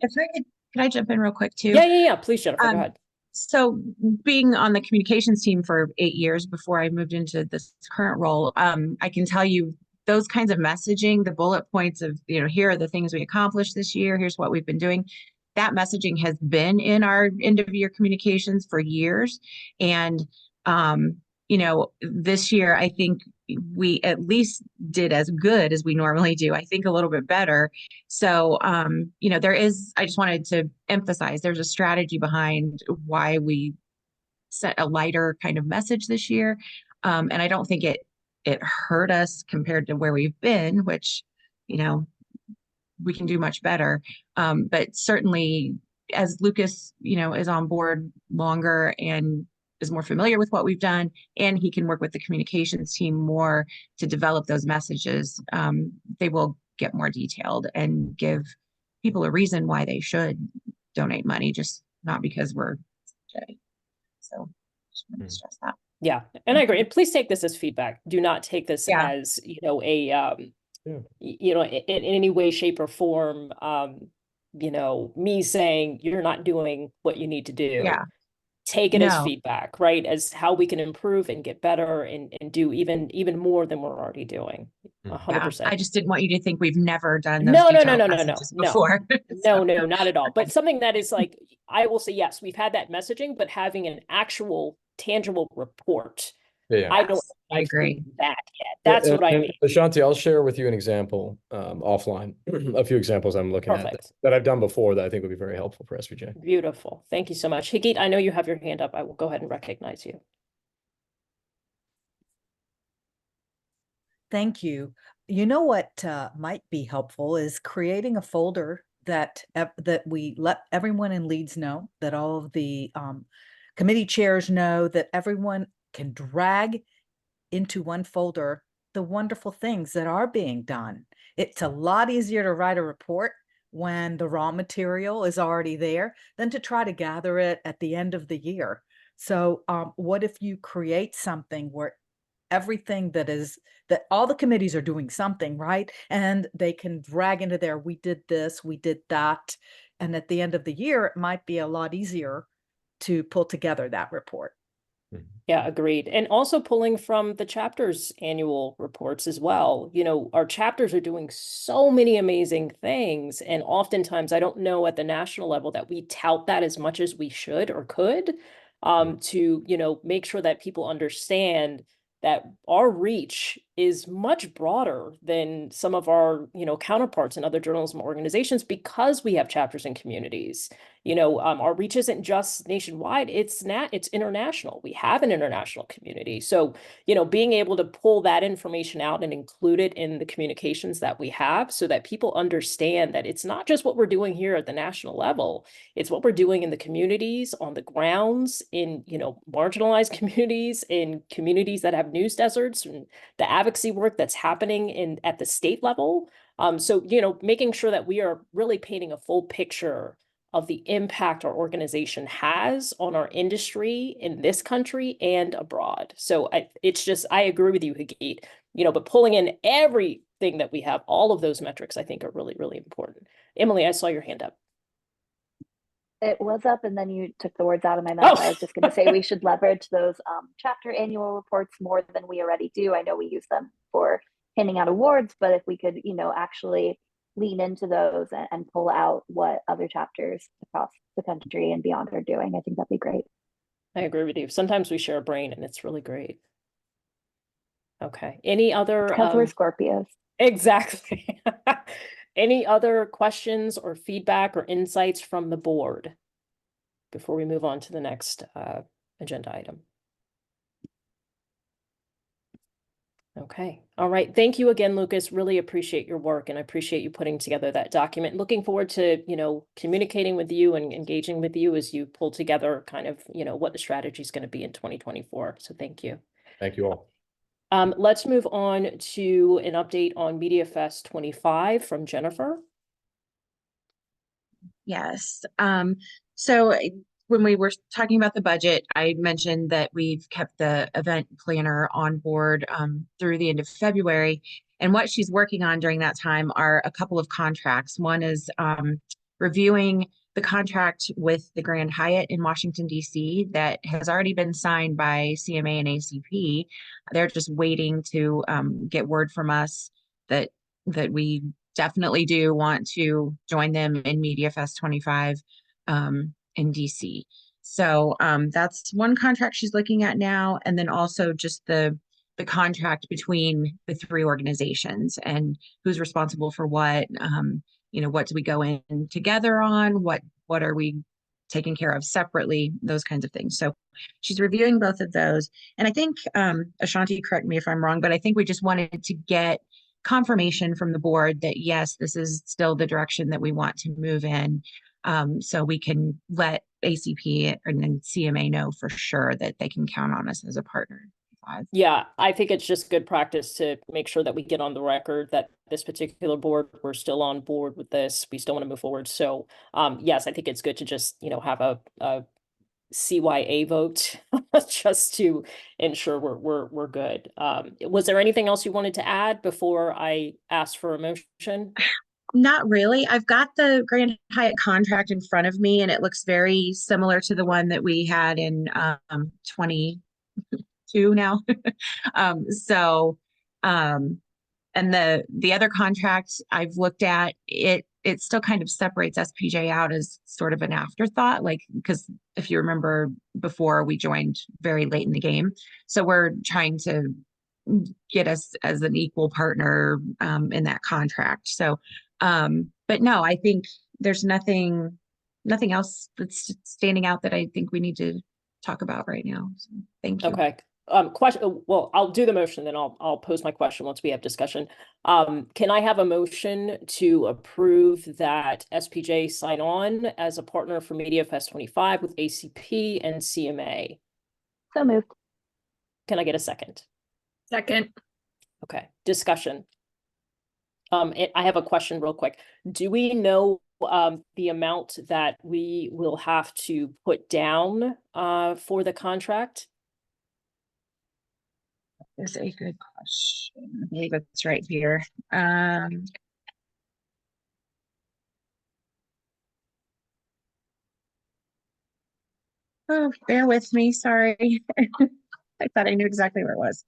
could I jump in real quick too? Yeah. Please, Jennifer, go ahead. So being on the communications team for 8 years before I moved into this current role, I can tell you those kinds of messaging, the bullet points of, you know, here are the things we accomplished this year, here's what we've been doing. That messaging has been in our end of year communications for years. And, you know, this year, I think we at least did as good as we normally do. I think a little bit better. So, you know, I just wanted to emphasize there's a strategy behind why we set a lighter kind of message this year. And I don't think it hurt us compared to where we've been, which, you know, we can do much better. But certainly as Lucas, you know, is on board longer and is more familiar with what we've done, and he can work with the communications team more to develop those messages, they will get more detailed and give people a reason why they should donate money, just not because we're SPJ. So just want to stress that. Yeah, and I agree. And please take this as feedback. Do not take this as, you know, you know, in any way, shape, or form, you know, me saying you're not doing what you need to do. Yeah. take it as No. feedback, right? As how we can improve and get better and do even more than we're already doing. Mhm. 100%. I just didn't want you to think we've never done those No, no, no, detailed no, no, no, messages no. before. No, So, no, not at all. But okay. something that is like, I will say, yes, we've had that messaging, but having an actual tangible report. Yeah. I don't Yes, I I've agree. seen that yet. That's what I And mean. Ashanti, I'll share with you an example offline, a few examples I'm looking at Perfect. that I've done before that I think would be very helpful for SPJ. Beautiful. Thank you so much. Higit, I know you have your hand up. I will go ahead and recognize you. Thank you. You know what might be helpful is creating a folder that that we let everyone in Leeds know, that all of the committee chairs know, that everyone can drag into one folder the wonderful things that are being done. It's a lot easier to write a report when the raw material is already there than to try to gather it at the end of the year. So what if you create something where everything that all the committees are doing something, right? And they can drag into there, we did this, we did that. And at the end of the year, it might be a lot easier to pull together that report. Yeah, agreed. And also pulling from the chapter's annual reports as well. You know, our chapters are doing so many amazing things. And oftentimes, I don't know at the national level that we tout that as much as we should or could, to, you know, make sure that people understand that our reach is much broader than some of our, you know, counterparts in other journalism organizations because we have chapters in communities. You know, our reach isn't just nationwide, it's international. We have an international community. So, you know, being able to pull that information out and include it in the communications that we have so that people understand that it's not just what we're doing here at the national level, it's what we're doing in the communities, on the grounds, in, you know, marginalized communities, in communities that have news deserts, and the advocacy work that's happening at the state level. So, you know, making sure that we are really painting a full picture of the impact our organization has on our industry in this country and abroad. So it's just, I agree with you, Hagit, you know, but pulling in everything that we have, all of those metrics, I think are really, really important. Emily, I saw your hand up. It was up and then you took the words out of my mouth. Oh. I was just going to say we should leverage those chapter annual reports more than we already do. I know we use them for handing out awards, but if we could, you know, actually lean into those and pull out what other chapters across the country and beyond are doing, I think that'd be great. I agree with you. Sometimes we share a brain and it's really great. Okay. Any other Because we're Scorpios. Exactly. Any other questions or feedback or insights from the board before we move on to the next agenda item? Okay. All right. Thank you again, Lucas. Really appreciate your work and I appreciate you putting together that document. Looking forward to, you know, communicating with you and engaging with you as you pull together kind of, you know, what the strategy is going to be in 2024. So thank you. Thank you all. Let's move on to an update on Media Fest 25 from Jennifer. Yes. So when we were talking about the budget, I mentioned that we've kept the event planner on board through the end of February. And what she's working on during that time are a couple of contracts. One is reviewing the contract with the Grand Hyatt in Washington, D.C. that has already been signed by CMA and ACP. They're just waiting to get word from us that we definitely do want to join them in Media Fest 25 in DC. So that's one contract she's looking at now. And then also just the contract between the three organizations and who's responsible for what, you know, what do we go in together on? What are we taking care of separately? Those kinds of things. So she's reviewing both of those. And I think, Ashanti, correct me if I'm wrong, but I think we just wanted to get confirmation from the board that yes, this is still the direction that we want to move in. So we can let ACP and then CMA know for sure that they can count on us as a partner. Yeah, I think it's just good practice to make sure that we get on the record that this particular board, we're still on board with this. We still want to move forward. So yes, I think it's good to just, you know, have a CYA vote just to ensure we're good. Was there anything else you wanted to add before I ask for a motion? Not really. I've got the Grand Hyatt contract in front of me, and it looks very similar to the one that we had in 22 now. So and the other contract I've looked at, it still kind of separates SPJ out as sort of an afterthought, like, because if you remember before, we joined very late in the game. So we're trying to get us as an equal partner in that contract. So but no, I think there's nothing else that's standing out that I think we need to talk about right now. So thank you. Okay. Question, well, I'll do the motion, then I'll pose my question once we have discussion. Can I have a motion to approve that SPJ sign on as a partner for Media Fest 25 with ACP and CMA? So moved. Can I get a second? Second. Okay, discussion. I have a question real quick. Do we know the amount that we will have to put down for the contract? Is a good question. I believe it's right here. Oh, bear with me. Sorry. I thought I knew exactly where it was.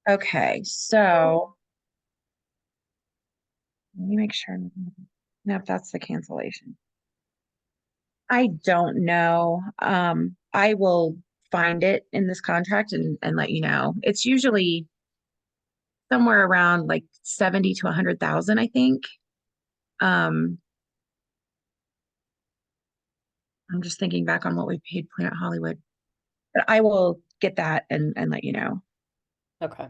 Okay, so let me make sure. No, that's the cancellation. I don't know. I will find it in this contract and let you know. It's usually somewhere around like 70 to 100,000, I think. I'm just thinking back on what we paid Planet Hollywood, but I will get that and let you know. Okay.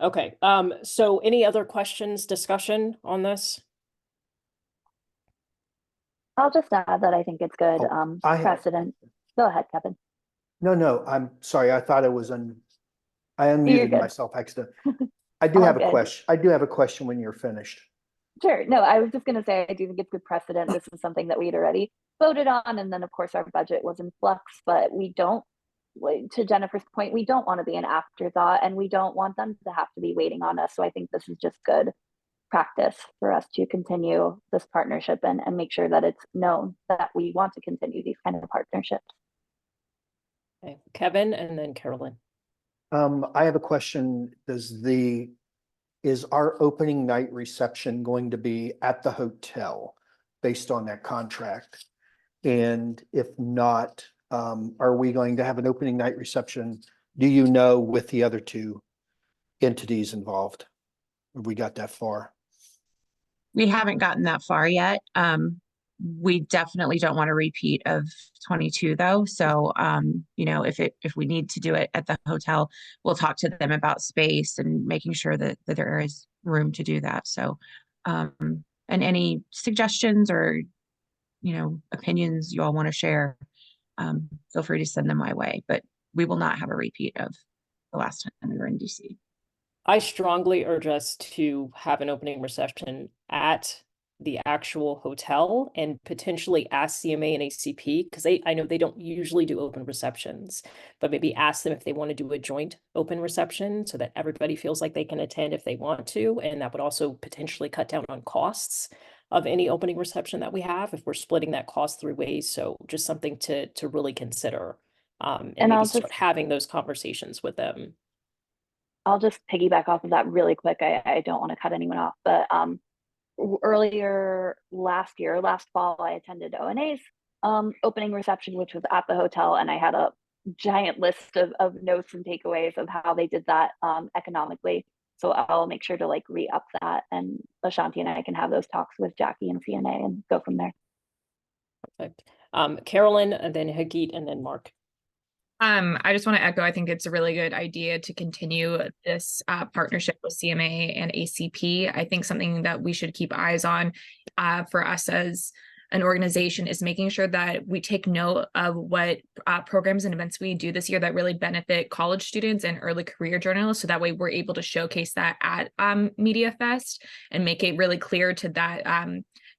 Okay, so any other questions, discussion on this? I'll just add that I think it's good I- precedent. Go ahead, Kevin. No, I'm sorry. I thought it was I You're unmuted good. myself accidentally. I do All have a good. question. I do have a question when you're finished. Sure. No, I was just going to say, I do think it's good precedent. This is something that we'd already voted on. And then, of course, our budget was in flux, but we don't, to Jennifer's point, we don't want to be an afterthought and we don't want them to have to be waiting on us. So I think this is just good practice for us to continue this partnership and make sure that it's known that we want to continue these kind of partnerships. Okay, Kevin and then Carolyn. I have a question. Is our opening night reception going to be at the hotel based on that contract? And if not, are we going to have an opening night reception? Do you know, with the other two entities involved? Have we got that far? We haven't gotten that far yet. We definitely don't want a repeat of 22 though. So, you know, if we need to do it at the hotel, we'll talk to them about space and making sure that there is room to do that. So, and any suggestions or, you know, opinions you all want to share, feel free to send them my way, but we will not have a repeat of the last time we were in DC. I strongly urge us to have an opening reception at the actual hotel and potentially ask CMA and ACP, because I know they don't usually do open receptions, but maybe ask them if they want to do a joint open reception so that everybody feels like they can attend if they want to. And that would also potentially cut down on costs of any opening reception that we have if we're splitting that cost 3 ways. So just something to really consider and maybe start having those conversations with them. I'll just piggyback off of that really quick. I don't want to cut anyone off, but earlier last fall, I attended ONA's opening reception, which was at the hotel, and I had a giant list of notes and takeaways of how they did that economically. So I'll make sure to like re-up that, and Ashanti and I can have those talks with Jackie and CNA and go from there. Perfect. Carolyn, and then Hagit, and then Mark. I just want to echo, I think it's a really good idea to continue this partnership with CMA and ACP. I think something that we should keep eyes on for us as an organization is making sure that we take note of what programs and events we do this year that really benefit college students and early career journalists. So that way we're able to showcase that at Media Fest and make it really clear to that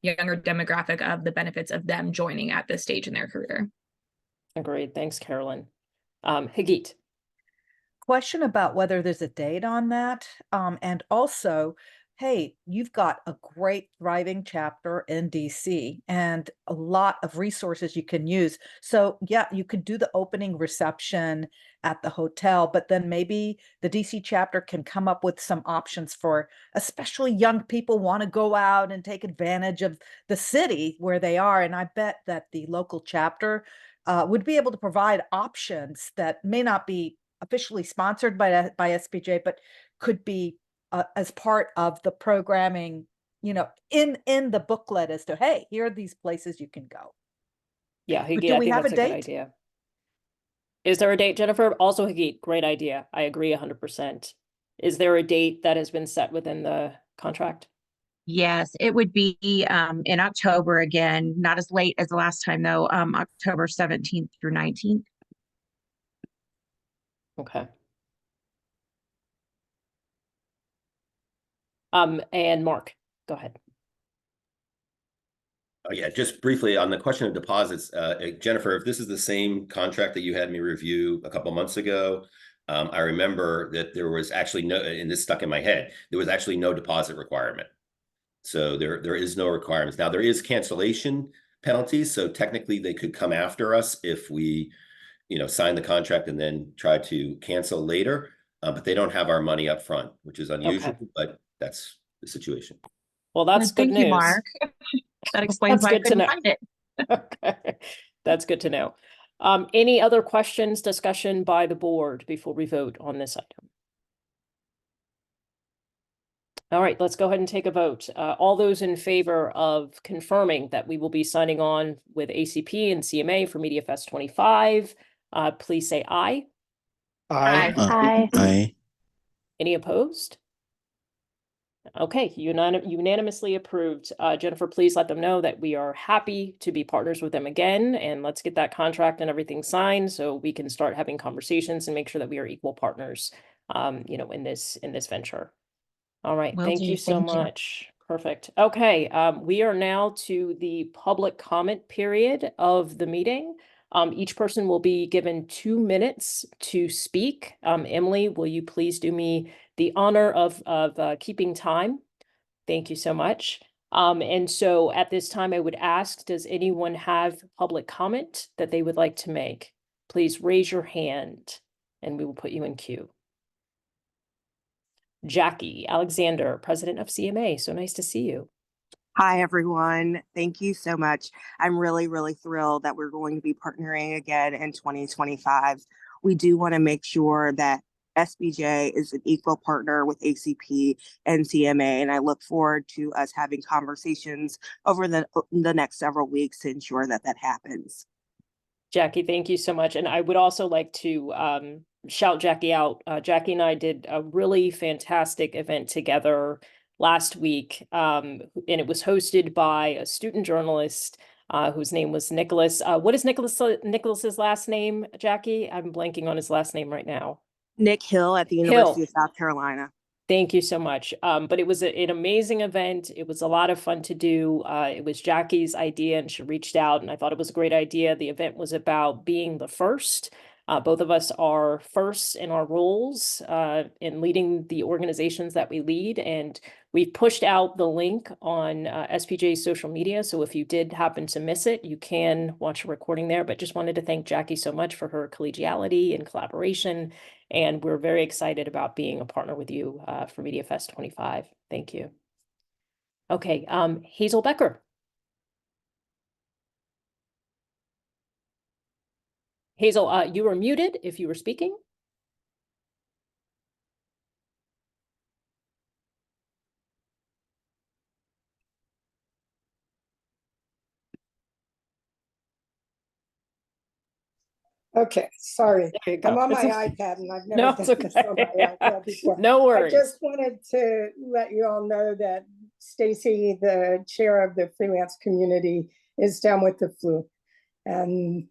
younger demographic of the benefits of them joining at this stage in their career. Agreed. Thanks, Carolyn. Hagit. Question about whether there's a date on that. And also, hey, you've got a great thriving chapter in DC and a lot of resources you can use. So yeah, you could do the opening reception at the hotel, but then maybe the DC chapter can come up with some options for especially young people want to go out and take advantage of the city where they are. And I bet that the local chapter would be able to provide options that may not be officially sponsored by SPJ, but could be as part of the programming, in the booklet as to, hey, here are these places you can go. Yeah, But Hagit, do I we think have that's a a good date? idea. Is there a date, Jennifer? Also, Hagit, great idea. I agree 100%. Is there a date that has been set within the contract? Yes, it would be in October again, not as late as the last time though, October 17th through 19th. Okay. And Mark, go ahead. Oh, yeah, just briefly on the question of deposits, Jennifer, if this is the same contract that you had me review a couple months ago, I remember that there was actually no, and this stuck in my head, there was actually no deposit requirement. So there is no requirements. Now there is cancellation penalties. So technically they could come after us if we, sign the contract and then try to cancel later. But they don't have our money up front, which is unusual, but that's the situation. Well, that's good Thank you, news. Mark. That explains That's why I good to couldn't know. find it. Okay, that's good to know. Any other questions, discussion by the board before we vote on this item? All right, let's go ahead and take a vote. All those in favor of confirming that we will be signing on with ACP and CMA for MediaFest 25, please say aye. Aye. Aye. Aye. Any opposed? Okay, unanimously approved. Jennifer, please let them know that we are happy to be partners with them again, and let's get that contract and everything signed so we can start having conversations and make sure that we are equal partners, in this venture. All right, Will thank do. you so Thank you. much. Perfect. Okay, we are now to the public comment period of the meeting. Each person will be given 2 minutes to speak. Emily, will you please do me the honor of keeping time? Thank you so much. And so at this time, I would ask, does anyone have public comment that they would like to make? Please raise your hand and we will put you in queue. Jackie Alexander, president of CMA. So nice to see you. Hi, everyone. Thank you so much. I'm really, really thrilled that we're going to be partnering again in 2025. We do want to make sure that SPJ is an equal partner with ACP and CMA, and I look forward to us having conversations over the next several weeks to ensure that that happens. Jackie, thank you so much. And I would also like to shout Jackie out. Jackie and I did a really fantastic event together last week, and it was hosted by a student journalist whose name was Nicholas. What is Nicholas's last name, Jackie? I'm blanking on his last name right now. Nick Hill at the University of South Carolina. Thank you so much. But it was an amazing event. It was a lot of fun to do. It was Jackie's idea and she reached out and I thought it was a great idea. The event was about being the first. Both of us are first in our roles in leading the organizations that we lead. And we've pushed out the link on SPJ's social media. So if you did happen to miss it, you can watch a recording there. But just wanted to thank Jackie so much for her collegiality and collaboration. And we're very excited about being a partner with you for MediaFest 25. Thank you. Okay, Hazel Becker. Hazel, you were muted if you were speaking. Okay, sorry. There you go. I'm on my It's okay. iPad and I've No, never it's done this on my okay. iPad before. No worries. I just wanted to let you all know that Stacy, the chair of the freelance community, is down with the flu. And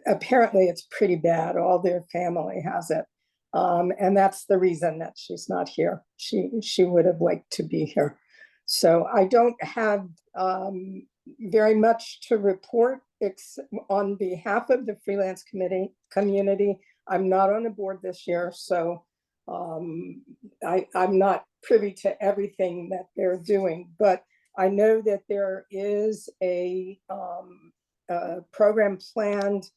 apparently it's pretty bad. All their family has it. And that's the reason that she's not here. She would have liked to be here. So I don't have very much to report on behalf of the freelance community. I'm not on the board this year, so I'm not privy to everything that they're doing, but I know that there is a program planned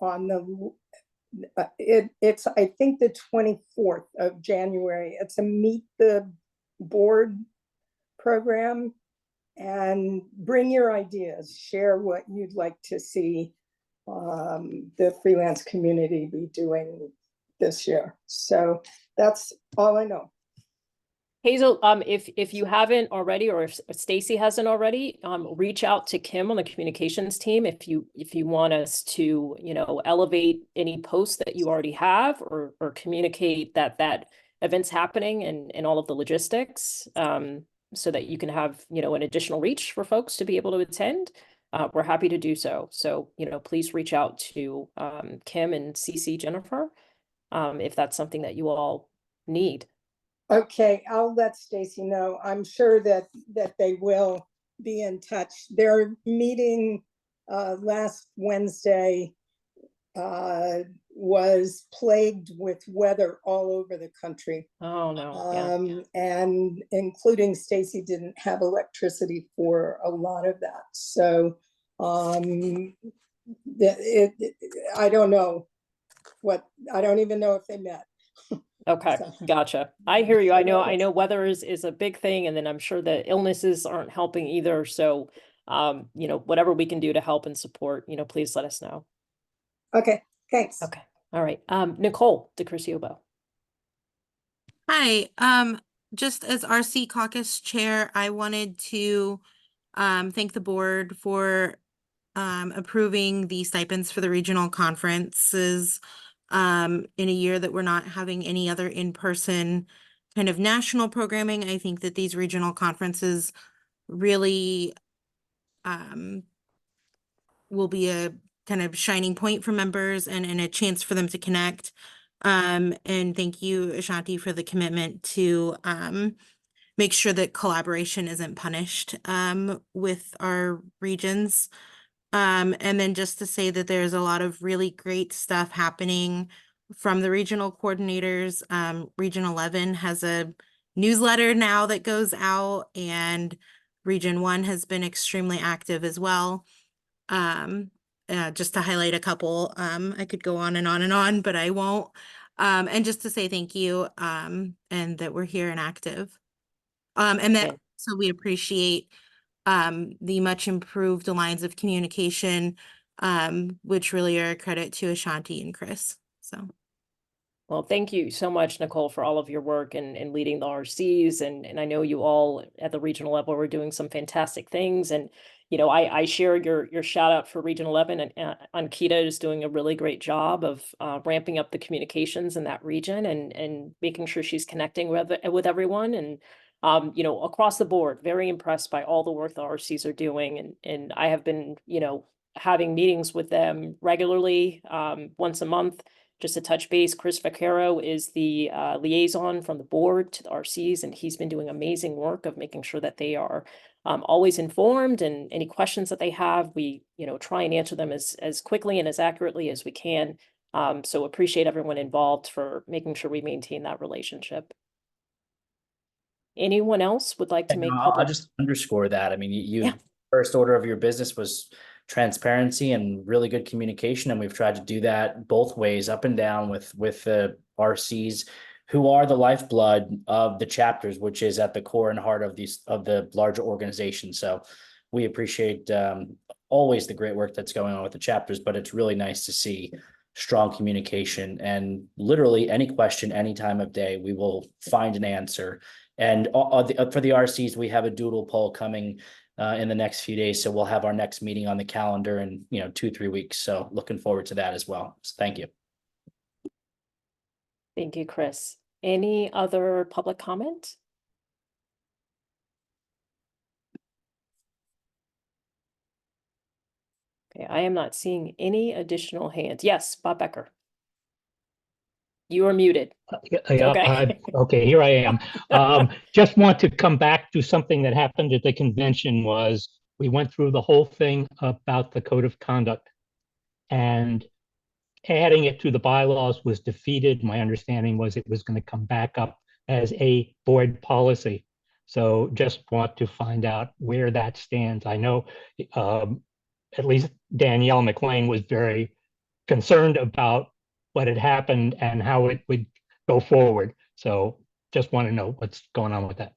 on the it's I think the 24th of January. It's a meet the board program, and bring your ideas, share what you'd like to see the freelance community be doing this year. So that's all I know. Hazel, if you haven't already, or if Stacy hasn't already, reach out to Kim on the communications team if you want us to, elevate any posts that you already have, or communicate that event's happening and all of the logistics, so that you can have, an additional reach for folks to be able to attend. We're happy to do so. So, please reach out to Kim and CC Jennifer, if that's something that you all need. Okay, I'll let Stacy know. I'm sure that they will be in touch. Their meeting last Wednesday was plagued with weather all over the country. Oh no. And including Stacy didn't have electricity for a lot of that. So I don't know I don't even know if they met. Okay, So, gotcha. I hear you. I know weather is a big thing, and then I'm sure that illnesses aren't helping either. So, whatever we can do to help and support, please let us know. okay, thanks. Okay. All right. Nicole DeCruciobo. Hi. Just as RC caucus chair, I wanted to thank the board for approving the stipends for the regional conferences in a year that we're not having any other in-person kind of national programming. I think that these regional conferences really will be a kind of shining point for members and a chance for them to connect. And thank you, Ashanti, for the commitment to make sure that collaboration isn't punished with our regions. And then just to say that there's a lot of really great stuff happening from the regional coordinators. Region 11 has a newsletter now that goes out, and Region 1 has been extremely active as well. Just to highlight a couple, I could go on and on and on, but I won't. And just to say thank you, and that we're here and active. And that so we appreciate the much improved lines of communication, which really are a credit to Ashanti and Chris. So. Well, thank you so much, Nicole, for all of your work and leading the RCs. And I know you all at the regional level are doing some fantastic things. And, I share your shout out for Region 11, and Ankita is doing a really great job of ramping up the communications in that region and making sure she's connecting with everyone. And, across the board, very impressed by all the work the RCs are doing. And I have been, having meetings with them regularly, once a month, just to touch base. Chris Vaccaro is the liaison from the board to the RCs, and he's been doing amazing work of making sure that they are always informed, and any questions that they have, we try and answer them as quickly and as accurately as we can. So appreciate everyone involved for making sure we maintain that relationship. Anyone else would like to make I'll public? just underscore that. I mean, Yeah. First order of your business was transparency and really good communication, and we've tried to do that both ways, up and down, with the RCs, who are the lifeblood of the chapters, which is at the core and heart of the larger organization. So we appreciate always the great work that's going on with the chapters, but it's really nice to see strong communication, and literally any question, any time of day, we will find an answer. And for the RCs, we have a doodle poll coming in the next few days. So we'll have our next meeting on the calendar in 2-3 weeks. So looking forward to that as well. So thank you. Thank you, Chris. Any other public comment? Okay, I am not seeing any additional hands. Yes, Bob Becker. You are muted. Okay. Okay, here I am. Just want to come back to something that happened at the convention. Was we went through the whole thing about the code of conduct, and adding it to the bylaws was defeated. My understanding was it was going to come back up as a board policy. So just want to find out where that stands. I know at least Danielle McLean was very concerned about what had happened and how it would go forward. So just want to know what's going on with that.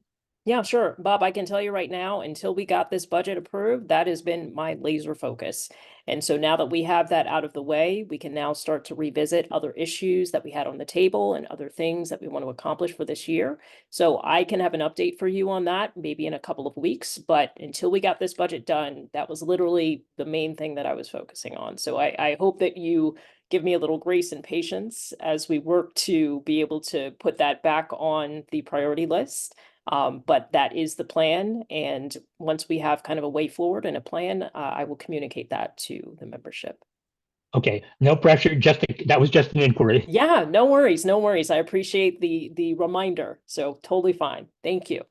Yeah, sure. Bob, I can tell you right now, until we got this budget approved, that has been my laser focus. And so now that we have that out of the way, we can now start to revisit other issues that we had on the table and other things that we want to accomplish for this year. So I can have an update for you on that maybe in a couple of weeks, but until we got this budget done, that was literally the main thing that I was focusing on. So I hope that you give me a little grace and patience as we work to be able to put that back on the priority list. But that is the plan. And once we have kind of a way forward and a plan, I will communicate that to the membership. Okay, no pressure. That was just an inquiry. Yeah, no worries, no worries. I appreciate the reminder. So totally fine. Thank you.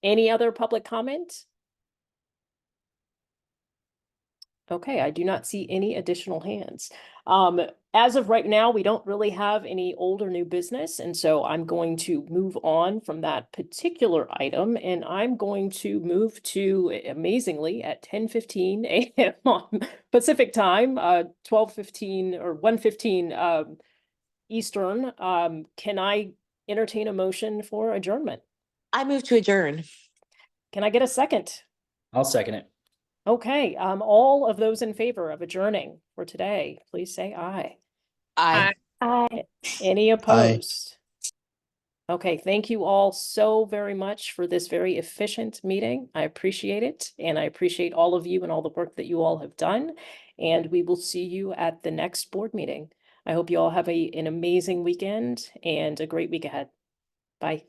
Any other public comment? Okay, I do not see any additional hands. As of right now, we don't really have any old or new business, and so I'm going to move on from that particular item, and I'm going to move to, amazingly, at 10:15 a.m. on Pacific time, 12:15 or 1:15 Eastern. Can I entertain a motion for adjournment? I move to adjourn. Can I get a second? I'll second it. Okay, all of those in favor of adjourning for today, please say aye. Aye. Aye. Any opposed? Okay, thank you all so very much for this very efficient meeting. I appreciate it, and I appreciate all of you and all the work that you all have done. And we will see you at the next board meeting. I hope you all have an amazing weekend and a great week ahead. Bye.